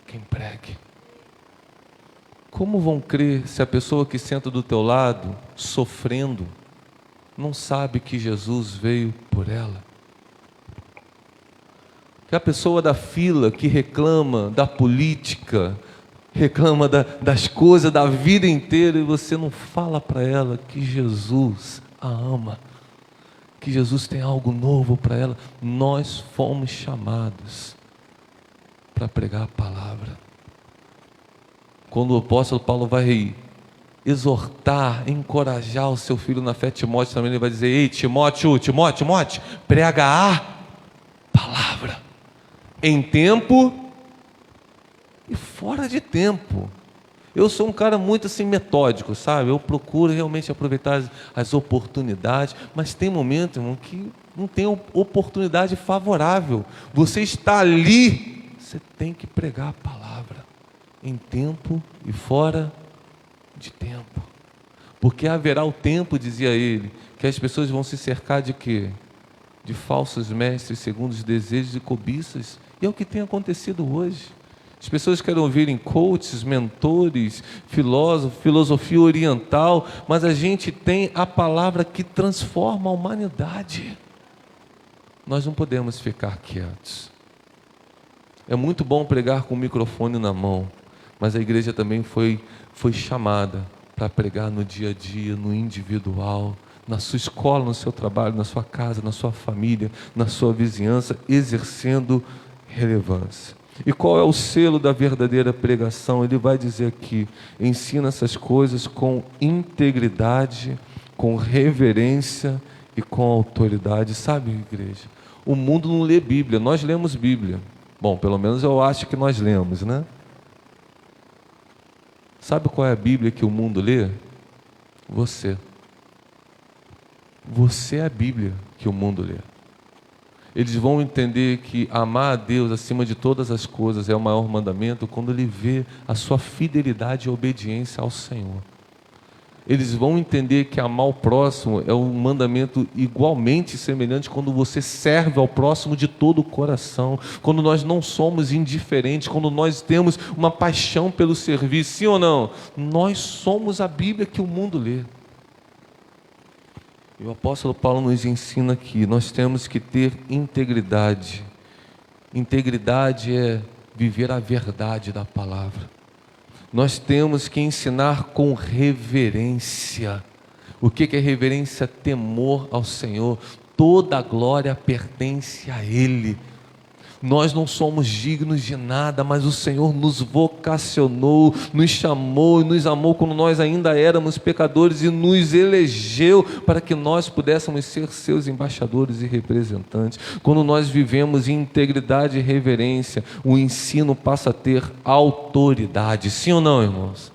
quem pregue? Como vão crer se a pessoa que senta do teu lado, sofrendo, não sabe que Jesus veio por ela? Que a pessoa da fila que reclama da política, reclama das coisas da vida inteira, e você não fala para ela que Jesus a ama, que Jesus tem algo novo para ela. Nós fomos chamados para pregar a palavra. Quando o apóstolo Paulo vai exortar, encorajar o seu filho na fé, Timóteo também, ele vai dizer: ei, Timóteo, prega a palavra, em tempo e fora de tempo. Eu sou um cara muito assim metódico, sabe? Eu procuro realmente aproveitar as oportunidades, mas tem momento, irmão, que não tem oportunidade favorável. Você está ali, você tem que pregar a palavra, em tempo e fora de tempo. Porque haverá o tempo, dizia ele, que as pessoas vão se cercar de quê? De falsos mestres segundo os desejos e cobiças. E é o que tem acontecido hoje. As pessoas querem ouvirem coaches, mentores, filósofos, filosofia oriental, mas a gente tem a palavra que transforma a humanidade. Nós não podemos ficar quietos. É muito bom pregar com o microfone na mão, mas a igreja também foi chamada para pregar no dia a dia, no individual, na sua escola, no seu trabalho, na sua casa, na sua família, na sua vizinhança, exercendo relevância. E qual é o selo da verdadeira pregação? Ele vai dizer aqui: ensina essas coisas com integridade, com reverência e com autoridade. Sabe, igreja, o mundo não lê Bíblia, nós lemos Bíblia. Bom, pelo menos eu acho que nós lemos, né? Sabe qual é a Bíblia que o mundo lê? Você. Você é a Bíblia que o mundo lê. Eles vão entender que amar a Deus acima de todas as coisas é o maior mandamento quando ele vê a sua fidelidade e obediência ao Senhor. Eles vão entender que amar o próximo é um mandamento igualmente semelhante quando você serve ao próximo de todo o coração, quando nós não somos indiferentes, quando nós temos uma paixão pelo serviço. Sim ou não? Nós somos a Bíblia que o mundo lê. E o apóstolo Paulo nos ensina aqui: nós temos que ter integridade. Integridade é viver a verdade da palavra. Nós temos que ensinar com reverência. O que é reverência? Temor ao Senhor. Toda a glória pertence a Ele. Nós não somos dignos de nada, mas o Senhor nos vocacionou, nos chamou e nos amou quando nós ainda éramos pecadores e nos elegeu para que nós pudéssemos ser seus embaixadores e representantes. Quando nós vivemos em integridade e reverência, o ensino passa a ter autoridade. Sim ou não, irmãos?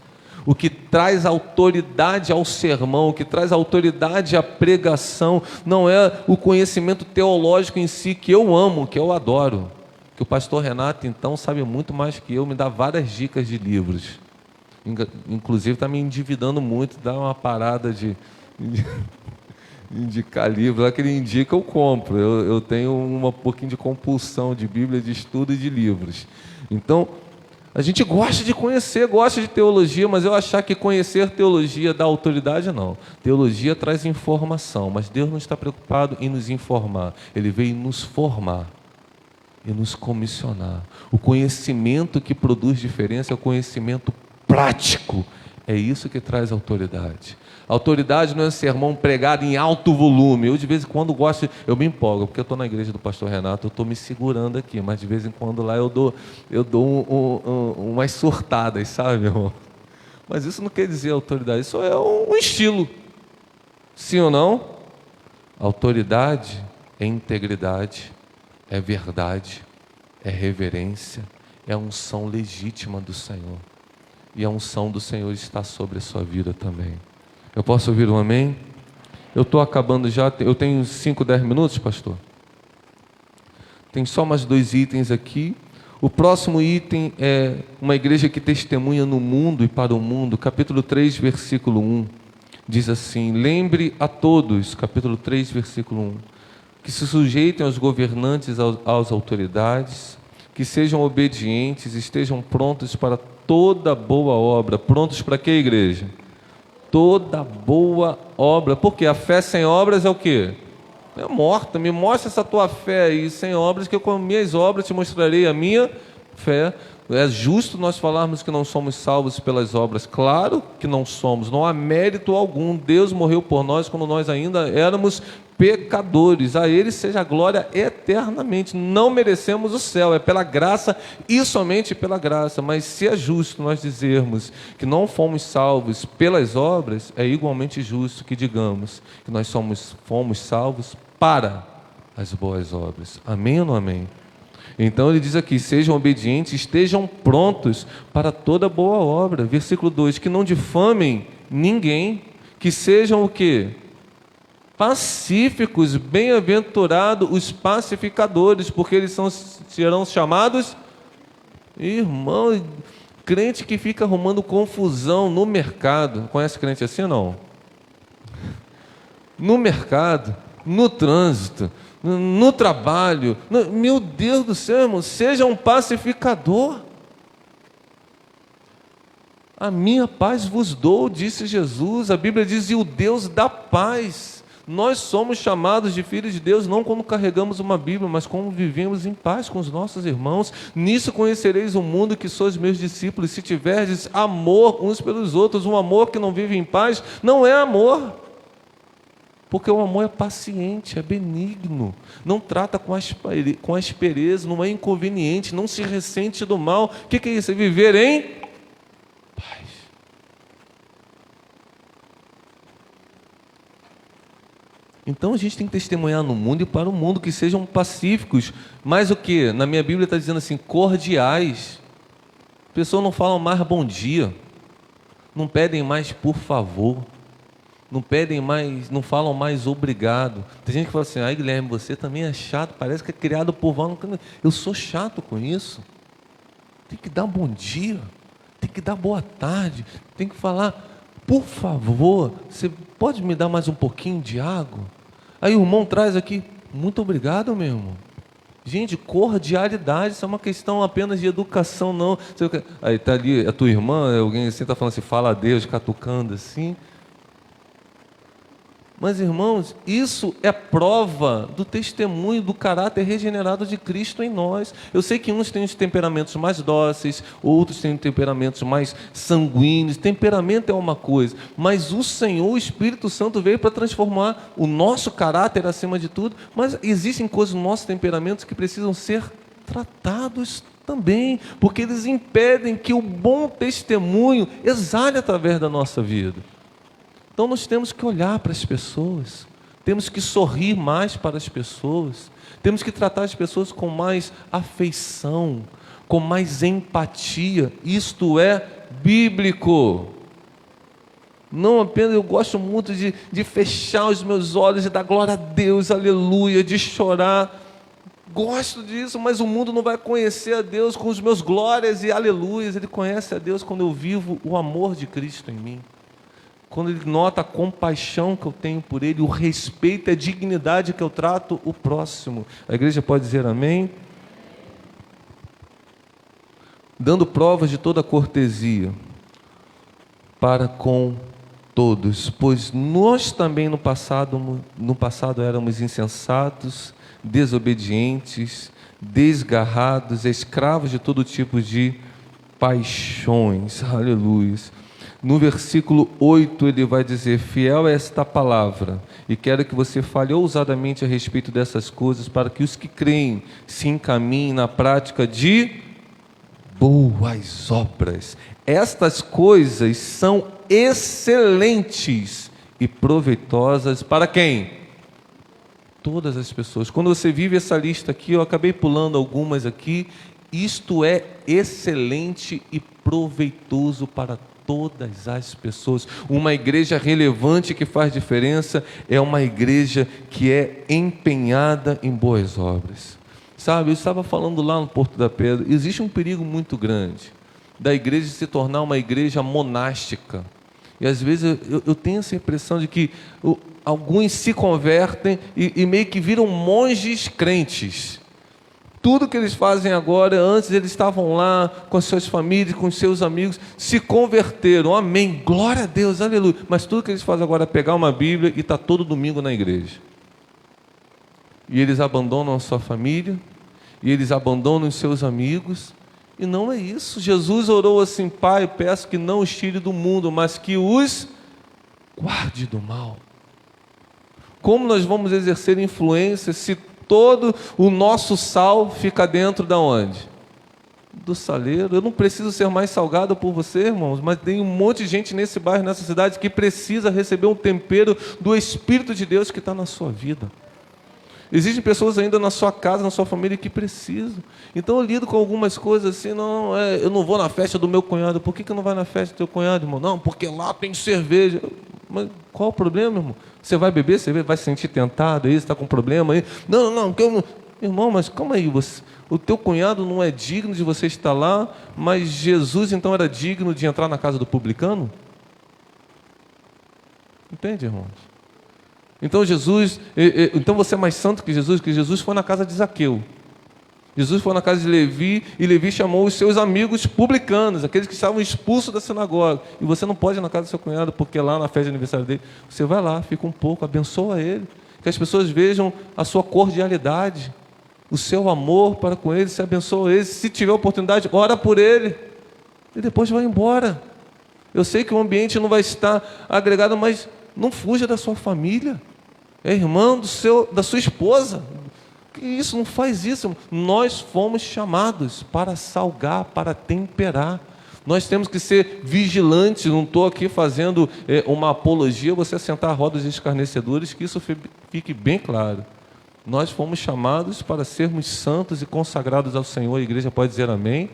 O que traz autoridade ao sermão, o que traz autoridade à pregação, não é o conhecimento teológico em si, que eu amo, que eu adoro. Que o pastor Renato, então, sabe muito mais que eu, me dá várias dicas de livros. Inclusive, está me endividando muito, dá uma parada de indicar livro. Lá que ele indica, eu compro. Eu tenho um pouquinho de compulsão de Bíblia, de estudo e de livros. Então, A gente gosta de conhecer, gosta de teologia, mas eu achar que conhecer teologia dá autoridade, não. Teologia traz informação, mas Deus não está preocupado em nos informar. Ele veio nos formar e nos comissionar. O conhecimento que produz diferença é o conhecimento prático. É isso que traz autoridade. Autoridade não é um sermão pregado em alto volume. Eu de vez em quando gosto, eu me empolgo, porque eu estou na igreja do pastor Renato, eu estou me segurando aqui, mas de vez em quando lá eu dou umas surtadas, sabe, irmão? Mas isso não quer dizer autoridade, isso é um estilo. Sim ou não? Autoridade é integridade, é verdade, é reverência, é a unção legítima do Senhor. E a unção do Senhor está sobre a sua vida também. Eu posso ouvir um amém? Eu estou acabando já, eu tenho 5, 10 minutos, pastor? Tem só mais 2 itens aqui. O próximo item é uma igreja que testemunha no mundo e para o mundo. Capítulo 3, versículo 1. Diz assim: lembre a todos, capítulo 3, versículo 1, que se sujeitem aos governantes, às autoridades, que sejam obedientes, estejam prontos para toda boa obra. Prontos para quê, igreja? Toda boa obra. Porque a fé sem obras é o quê? É morta. Me mostra essa tua fé aí sem obras, que eu com minhas obras te mostrarei a minha fé. É justo nós falarmos que não somos salvos pelas obras? Claro que não somos, não há mérito algum. Deus morreu por nós quando nós ainda éramos pecadores. A Ele seja a glória eternamente. Não merecemos o céu, é pela graça e somente pela graça. Mas se é justo nós dizermos que não fomos salvos pelas obras, é igualmente justo que digamos que nós fomos salvos para as boas obras. Amém ou não amém? Então ele diz aqui: sejam obedientes, estejam prontos para toda boa obra. Versículo 2, que não difamem ninguém, que sejam o quê? Pacíficos, bem-aventurados os pacificadores, porque eles serão chamados irmãos. Crente que fica arrumando confusão no mercado, conhece crente assim ou não? No mercado, no trânsito, no trabalho, meu Deus do céu, irmão, seja um pacificador. A minha paz vos dou, disse Jesus. A Bíblia diz: e o Deus da paz. Nós somos chamados de filhos de Deus não quando carregamos uma Bíblia, mas quando vivemos em paz com os nossos irmãos. Nisso conhecereis o mundo, que sois meus discípulos, se tiverdes amor uns pelos outros. Um amor que não vive em paz não é amor. Porque o amor é paciente, é benigno, não trata com aspereza, não é inconveniente, não se ressente do mal. O que é isso? É viver em paz. Então a gente tem que testemunhar no mundo e para o mundo, que sejam pacíficos. Mas o que? Na minha Bíblia está dizendo assim, cordiais. As pessoas não falam mais bom dia, não pedem mais por favor, não pedem mais, não falam mais obrigado. Tem gente que fala assim: ai, Guilherme, você também é chato, parece que é criado por vós. Eu sou chato com isso. Tem que dar bom dia, tem que dar boa tarde, tem que falar: por favor, você pode me dar mais um pouquinho de água? Aí o irmão traz aqui: muito obrigado, meu irmão. Gente, cordialidade, isso é uma questão apenas de educação, não. Aí está ali a tua irmã, alguém assim está falando assim, fala a Deus, catucando assim. Mas, irmãos, isso é prova do testemunho do caráter regenerado de Cristo em nós. Eu sei que uns têm os temperamentos mais dóceis, outros têm temperamentos mais sanguíneos. Temperamento é uma coisa, mas o Senhor, o Espírito Santo, veio para transformar o nosso caráter acima de tudo. Mas existem coisas nos nossos temperamentos que precisam ser tratados também, porque eles impedem que o bom testemunho exale através da nossa vida. Então nós temos que olhar para as pessoas, temos que sorrir mais para as pessoas, temos que tratar as pessoas com mais afeição, com mais empatia. Isto é bíblico. Não apenas, eu gosto muito de fechar os meus olhos e dar glória a Deus, aleluia, de chorar. Gosto disso, mas o mundo não vai conhecer a Deus com os meus glórias e aleluias. Ele conhece a Deus quando eu vivo o amor de Cristo em mim. Quando ele nota a compaixão que eu tenho por ele, o respeito e a dignidade que eu trato o próximo. A igreja pode dizer amém? dando provas de toda cortesia para com todos, pois nós também no passado éramos insensatos, desobedientes, desgarrados, escravos de todo tipo de paixões. Aleluia. No versículo 8 ele vai dizer: fiel é esta palavra, e quero que você fale ousadamente a respeito dessas coisas, para que os que creem se encaminhem na prática de boas obras. Estas coisas são excelentes e proveitosas para quem? Todas as pessoas. Quando você vive essa lista aqui, eu acabei pulando algumas aqui, isto é excelente e proveitoso para todas as pessoas. Uma igreja relevante que faz diferença é uma igreja que é empenhada em boas obras. Sabe, eu estava falando lá no Porto da Pedra, existe um perigo muito grande da igreja se tornar uma igreja monástica. E às vezes eu tenho essa impressão de que alguns se convertem e meio que viram monges crentes. Tudo que eles fazem agora, antes eles estavam lá com as suas famílias, com os seus amigos, se converteram, amém, glória a Deus, aleluia. Mas tudo que eles fazem agora é pegar uma Bíblia e estar todo domingo na igreja. E eles abandonam a sua família, e eles abandonam os seus amigos, e não é isso. Jesus orou assim: Pai, peço que não os tire do mundo, mas que os guarde do mal. Como nós vamos exercer influência se todo o nosso sal fica dentro da onde? Do saleiro. Eu não preciso ser mais salgado por você, irmãos, mas tem um monte de gente nesse bairro, nessa cidade, que precisa receber um tempero do Espírito de Deus que está na sua vida. Existem pessoas ainda na sua casa, na sua família, que precisam. Então eu lido com algumas coisas assim: não, eu não vou na festa do meu cunhado. Por que não vai na festa do teu cunhado, irmão? Não, porque lá tem cerveja. Mas qual o problema, irmão? Você vai beber, você vai se sentir tentado, aí você está com problema aí. Não, irmão, mas calma aí, o teu cunhado não é digno de você estar lá, mas Jesus então era digno de entrar na casa do publicano? Entende, irmãos? Então então você é mais santo que Jesus foi na casa de Zaqueu. Jesus foi na casa de Levi, e Levi chamou os seus amigos publicanos, aqueles que estavam expulsos da sinagoga. E você não pode ir na casa do seu cunhado, porque lá na festa de aniversário dele, você vai lá, fica um pouco, abençoa ele, que as pessoas vejam a sua cordialidade, o seu amor para com ele, se abençoa ele. Se tiver oportunidade, ora por ele, e depois vai embora. Eu sei que o ambiente não vai estar agregado, mas não fuja da sua família. É irmão da sua esposa. Que isso, não faz isso. Nós fomos chamados para salgar, para temperar. Nós temos que ser vigilantes. Não estou aqui fazendo uma apologia, você assentar rodas de escarnecedores, que isso fique bem claro. Nós fomos chamados para sermos santos e consagrados ao Senhor. A igreja pode dizer amém.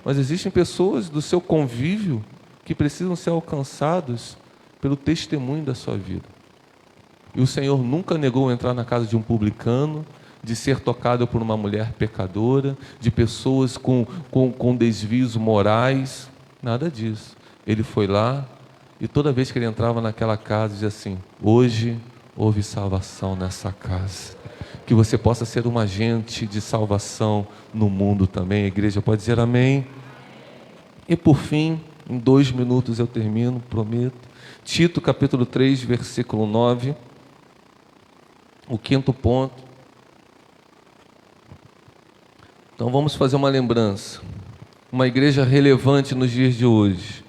Mas existem pessoas do seu convívio que precisam ser alcançados pelo testemunho da sua vida. E o Senhor nunca negou entrar na casa de um publicano, de ser tocado por uma mulher pecadora, de pessoas com desvios morais, nada disso. Ele foi lá, e toda vez que ele entrava naquela casa, dizia assim: hoje houve salvação nessa casa. Que você possa ser um agente de salvação no mundo também. A igreja pode dizer amém. E por fim, em 2 minutos eu termino, prometo. Tito capítulo 3, versículo 9. O 5º ponto. Então vamos fazer uma lembrança. Uma igreja relevante nos dias de hoje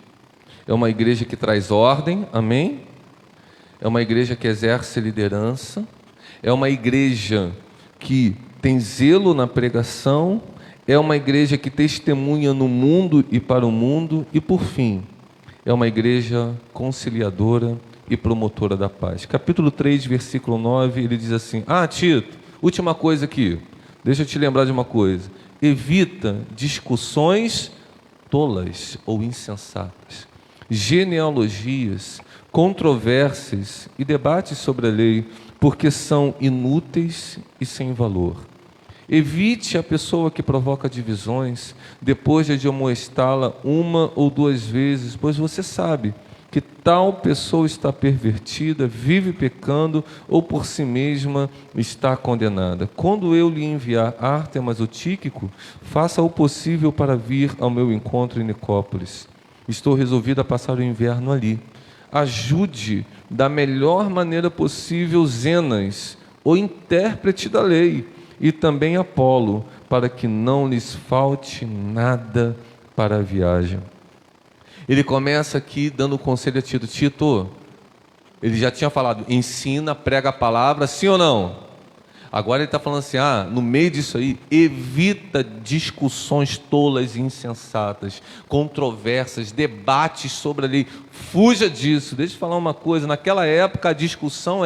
é uma igreja que traz ordem, amém? É uma igreja que exerce liderança, é uma igreja que tem zelo na pregação, é uma igreja que testemunha no mundo e para o mundo, e por fim, é uma igreja conciliadora e promotora da paz. Capítulo 3, versículo 9, ele diz assim: Tito, última coisa aqui, deixa eu te lembrar de uma coisa: evita discussões tolas ou insensatas, genealogias, controvérsias e debates sobre a lei, porque são inúteis e sem valor. Evite a pessoa que provoca divisões, depois de admoestá-la 1 ou 2 vezes, pois você sabe que tal pessoa está pervertida, vive pecando ou por si mesma está condenada. Quando eu lhe enviar Ártemas ou Tíquico, faça o possível para vir ao meu encontro em Nicópolis. Estou resolvido a passar o inverno ali. Ajude da melhor maneira possível Zenas, o intérprete da lei, e também Apolo, para que não lhes falte nada para a viagem. Ele começa aqui dando conselho a Tito. Tito, ele já tinha falado, ensina, prega a palavra, sim ou não? Agora ele está falando assim, no meio disso aí, evita discussões tolas e insensatas, controvérsias, debates sobre a lei, fuja disso. Deixa eu falar uma coisa, naquela época a discussão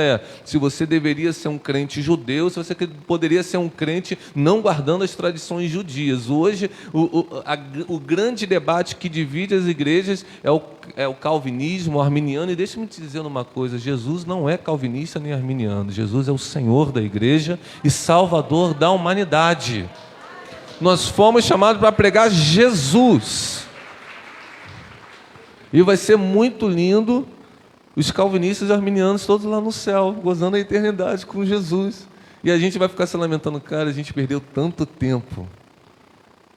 se você deveria ser um crente judeu, se você poderia ser um crente não guardando as tradições judias. Hoje, o grande debate que divide as igrejas é o calvinismo, o arminiano, e deixa-me te dizer uma coisa, Jesus não é calvinista nem arminiano, Jesus é o Senhor da igreja e Salvador da humanidade. Nós fomos chamados para pregar Jesus. E vai ser muito lindo os calvinistas e arminianos todos lá no céu, gozando a eternidade com Jesus. E a gente vai ficar se lamentando, cara, a gente perdeu tanto tempo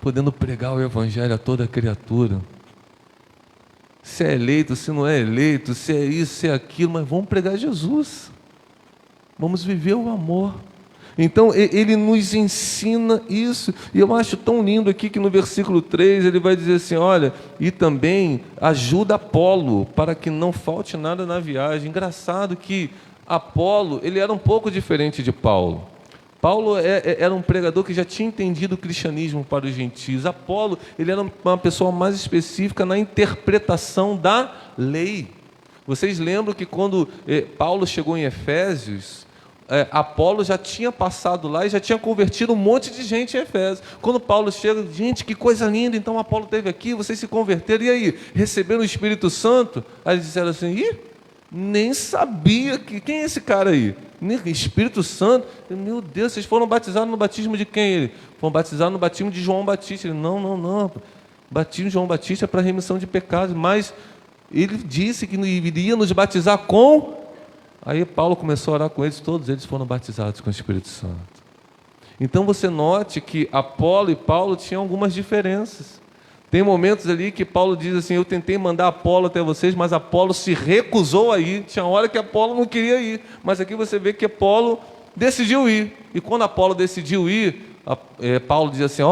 podendo pregar o evangelho a toda criatura. Se é eleito, se não é eleito, se é isso, se é aquilo, mas vamos pregar Jesus. Vamos viver o amor. Então, ele nos ensina isso, e eu acho tão lindo aqui que no versículo 3, ele vai dizer assim, olha, e também ajuda Apolo, para que não falte nada na viagem. Engraçado que Apolo, ele era um pouco diferente de Paulo. Paulo era um pregador que já tinha entendido o cristianismo para os gentios. Apolo, ele era uma pessoa mais específica na interpretação da lei. Vocês lembram que quando Paulo chegou em Efésios, Apolo já tinha passado lá e já tinha convertido um monte de gente em Efésios. Quando Paulo chega, gente, que coisa linda, então Apolo esteve aqui, vocês se converteram, e aí, receberam o Espírito Santo? Aí eles disseram assim, nem sabia, quem é esse cara aí? Espírito Santo? Meu Deus, vocês foram batizados no batismo de quem? Ele? Foram batizados no batismo de João Batista. Ele, não, batismo de João Batista é para remissão de pecados, mas ele disse que iria nos batizar com... Aí Paulo começou a orar com eles, todos eles foram batizados com o Espírito Santo. Então você note que Apolo e Paulo tinham algumas diferenças. Tem momentos ali que Paulo diz assim, eu tentei mandar Apolo até vocês, mas Apolo se recusou a ir. Tinha hora que Apolo não queria ir, mas aqui você vê que Apolo decidiu ir. E quando Apolo decidiu ir, Paulo diz assim,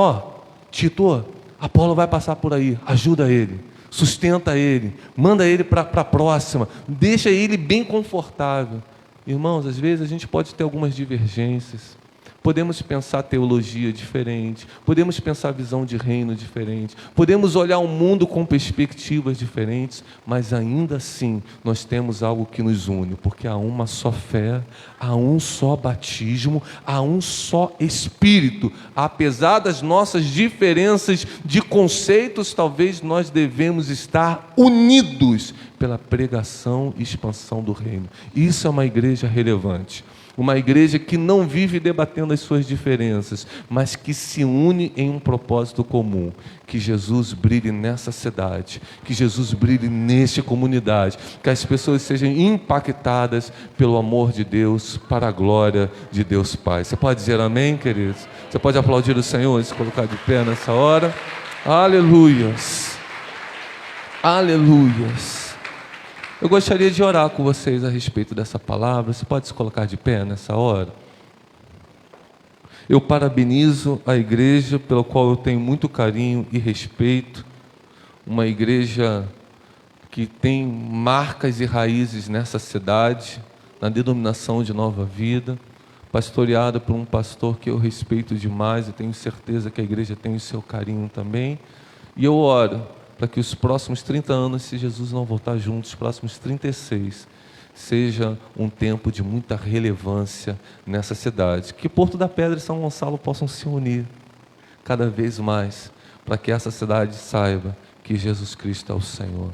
Tito, Apolo vai passar por aí, ajuda ele. Sustenta ele, manda ele para a próxima, deixa ele bem confortável. Irmãos, às vezes a gente pode ter algumas divergências, podemos pensar teologia diferente, podemos pensar visão de reino diferente, podemos olhar o mundo com perspectivas diferentes, mas ainda assim nós temos algo que nos une, porque há uma só fé, há um só batismo, há um só Espírito. Apesar das nossas diferenças de conceitos, talvez nós devemos estar unidos pela pregação e expansão do reino. Isso é uma igreja relevante. Uma igreja que não vive debatendo as suas diferenças, mas que se une em um propósito comum. Que Jesus brilhe nessa cidade, que Jesus brilhe nesta comunidade, que as pessoas sejam impactadas pelo amor de Deus, para a glória de Deus Pai. Você pode dizer amém, queridos? Você pode aplaudir o Senhor e se colocar de pé nessa hora? Aleluias! Aleluias! Eu gostaria de orar com vocês a respeito dessa palavra. Você pode se colocar de pé nessa hora? Eu parabenizo a igreja pela qual eu tenho muito carinho e respeito. Uma igreja que tem marcas e raízes nessa cidade, na denominação de Nova Vida, pastoreada por um pastor que eu respeito demais e tenho certeza que a igreja tem o seu carinho também. E eu oro para que os próximos 30 anos, se Jesus não voltar juntos, os próximos 36, seja um tempo de muita relevância nessa cidade. Que Porto da Pedra e São Gonçalo possam se unir cada vez mais, para que essa cidade saiba que Jesus Cristo é o Senhor.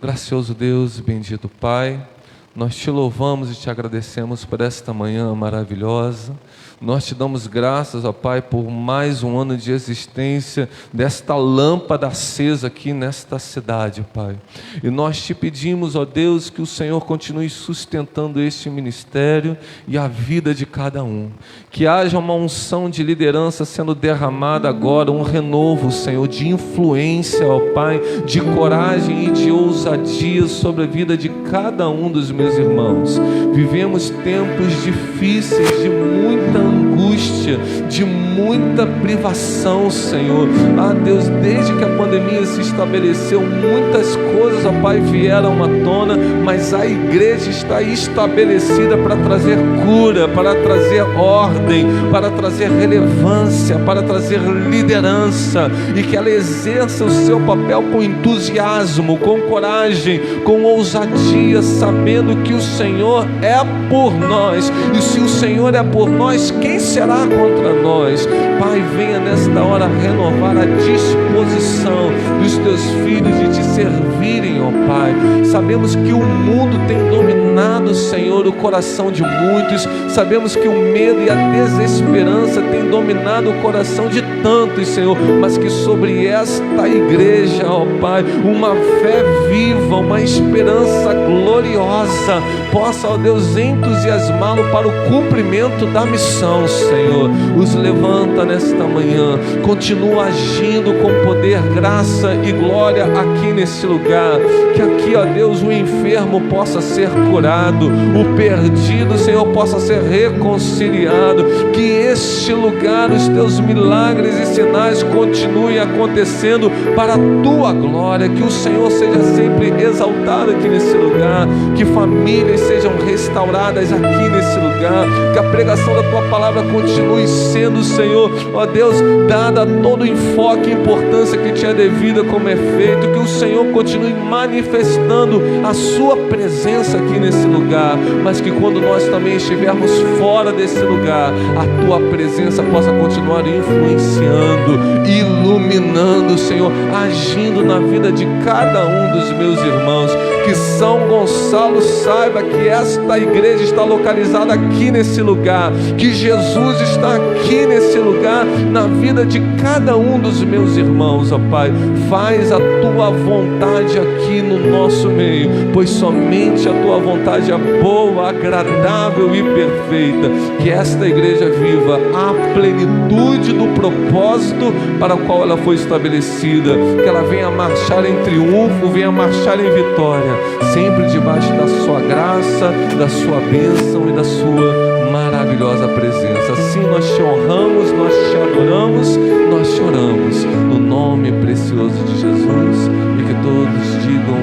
Gracioso Deus, bendito Pai, nós te louvamos e te agradecemos por esta manhã maravilhosa. Nós te damos graças, ó Pai, por mais um ano de existência desta lâmpada acesa aqui nesta cidade, Pai. E nós te pedimos, ó Deus, que o Senhor continue sustentando este ministério e a vida de cada um. Que haja uma unção de liderança sendo derramada agora, um renovo, Senhor, de influência, ó Pai, de coragem e de ousadia sobre a vida de cada um dos meus irmãos. Vivemos tempos difíceis, de muita angústia, de muita privação, Senhor. Ah, Deus, desde que a pandemia se estabeleceu, muitas coisas, ó Pai, vieram à tona, mas a igreja está estabelecida para trazer cura, para trazer ordem, para trazer relevância, para trazer liderança, e que ela exerça o seu papel com entusiasmo, com coragem, com ousadia, sabendo que o Senhor é por nós, e se o Senhor é por nós, quem será contra nós? Pai, venha nesta hora renovar a disposição dos teus filhos de te servirem, ó Pai. Sabemos que o mundo tem dominado, Senhor, o coração de muitos. Sabemos que o medo e a desesperança têm dominado o coração de tantos, Senhor, mas que sobre esta igreja, ó Pai, uma fé viva, uma esperança gloriosa possa, ó Deus, entusiasmá-lo para o cumprimento da missão, Senhor. Os levanta nesta manhã, continua agindo com poder, graça e glória aqui nesse lugar. Que aqui, ó Deus, o enfermo possa ser curado, o perdido, Senhor, possa ser reconciliado. Que este lugar, os teus milagres e sinais continuem acontecendo para a tua glória. Que o Senhor seja sempre exaltado aqui nesse lugar, que famílias sejam restauradas aqui nesse lugar, que a pregação da tua palavra continue sendo, Senhor, ó Deus, dada todo o enfoque e importância que te é devida como é feito. Que o Senhor continue manifestando a sua presença aqui nesse lugar, mas que quando nós também estivermos fora desse lugar, a tua presença possa continuar influenciando, iluminando, Senhor, agindo na vida de cada um dos meus irmãos. Que São Gonçalo saiba que esta igreja está localizada aqui nesse lugar, que Jesus está aqui nesse lugar, na vida de cada um dos meus irmãos, ó Pai. Faz a tua vontade aqui no nosso meio, pois somente a tua vontade é boa, agradável e perfeita. Que esta igreja viva a plenitude do propósito para o qual ela foi estabelecida, que ela venha marchar em triunfo, venha marchar em vitória, sempre debaixo da sua graça, da sua bênção e da sua maravilhosa presença. Assim nós te honramos, nós te adoramos, nós te oramos no nome precioso de Jesus, e que todos digam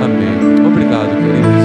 amém. Obrigado, querido.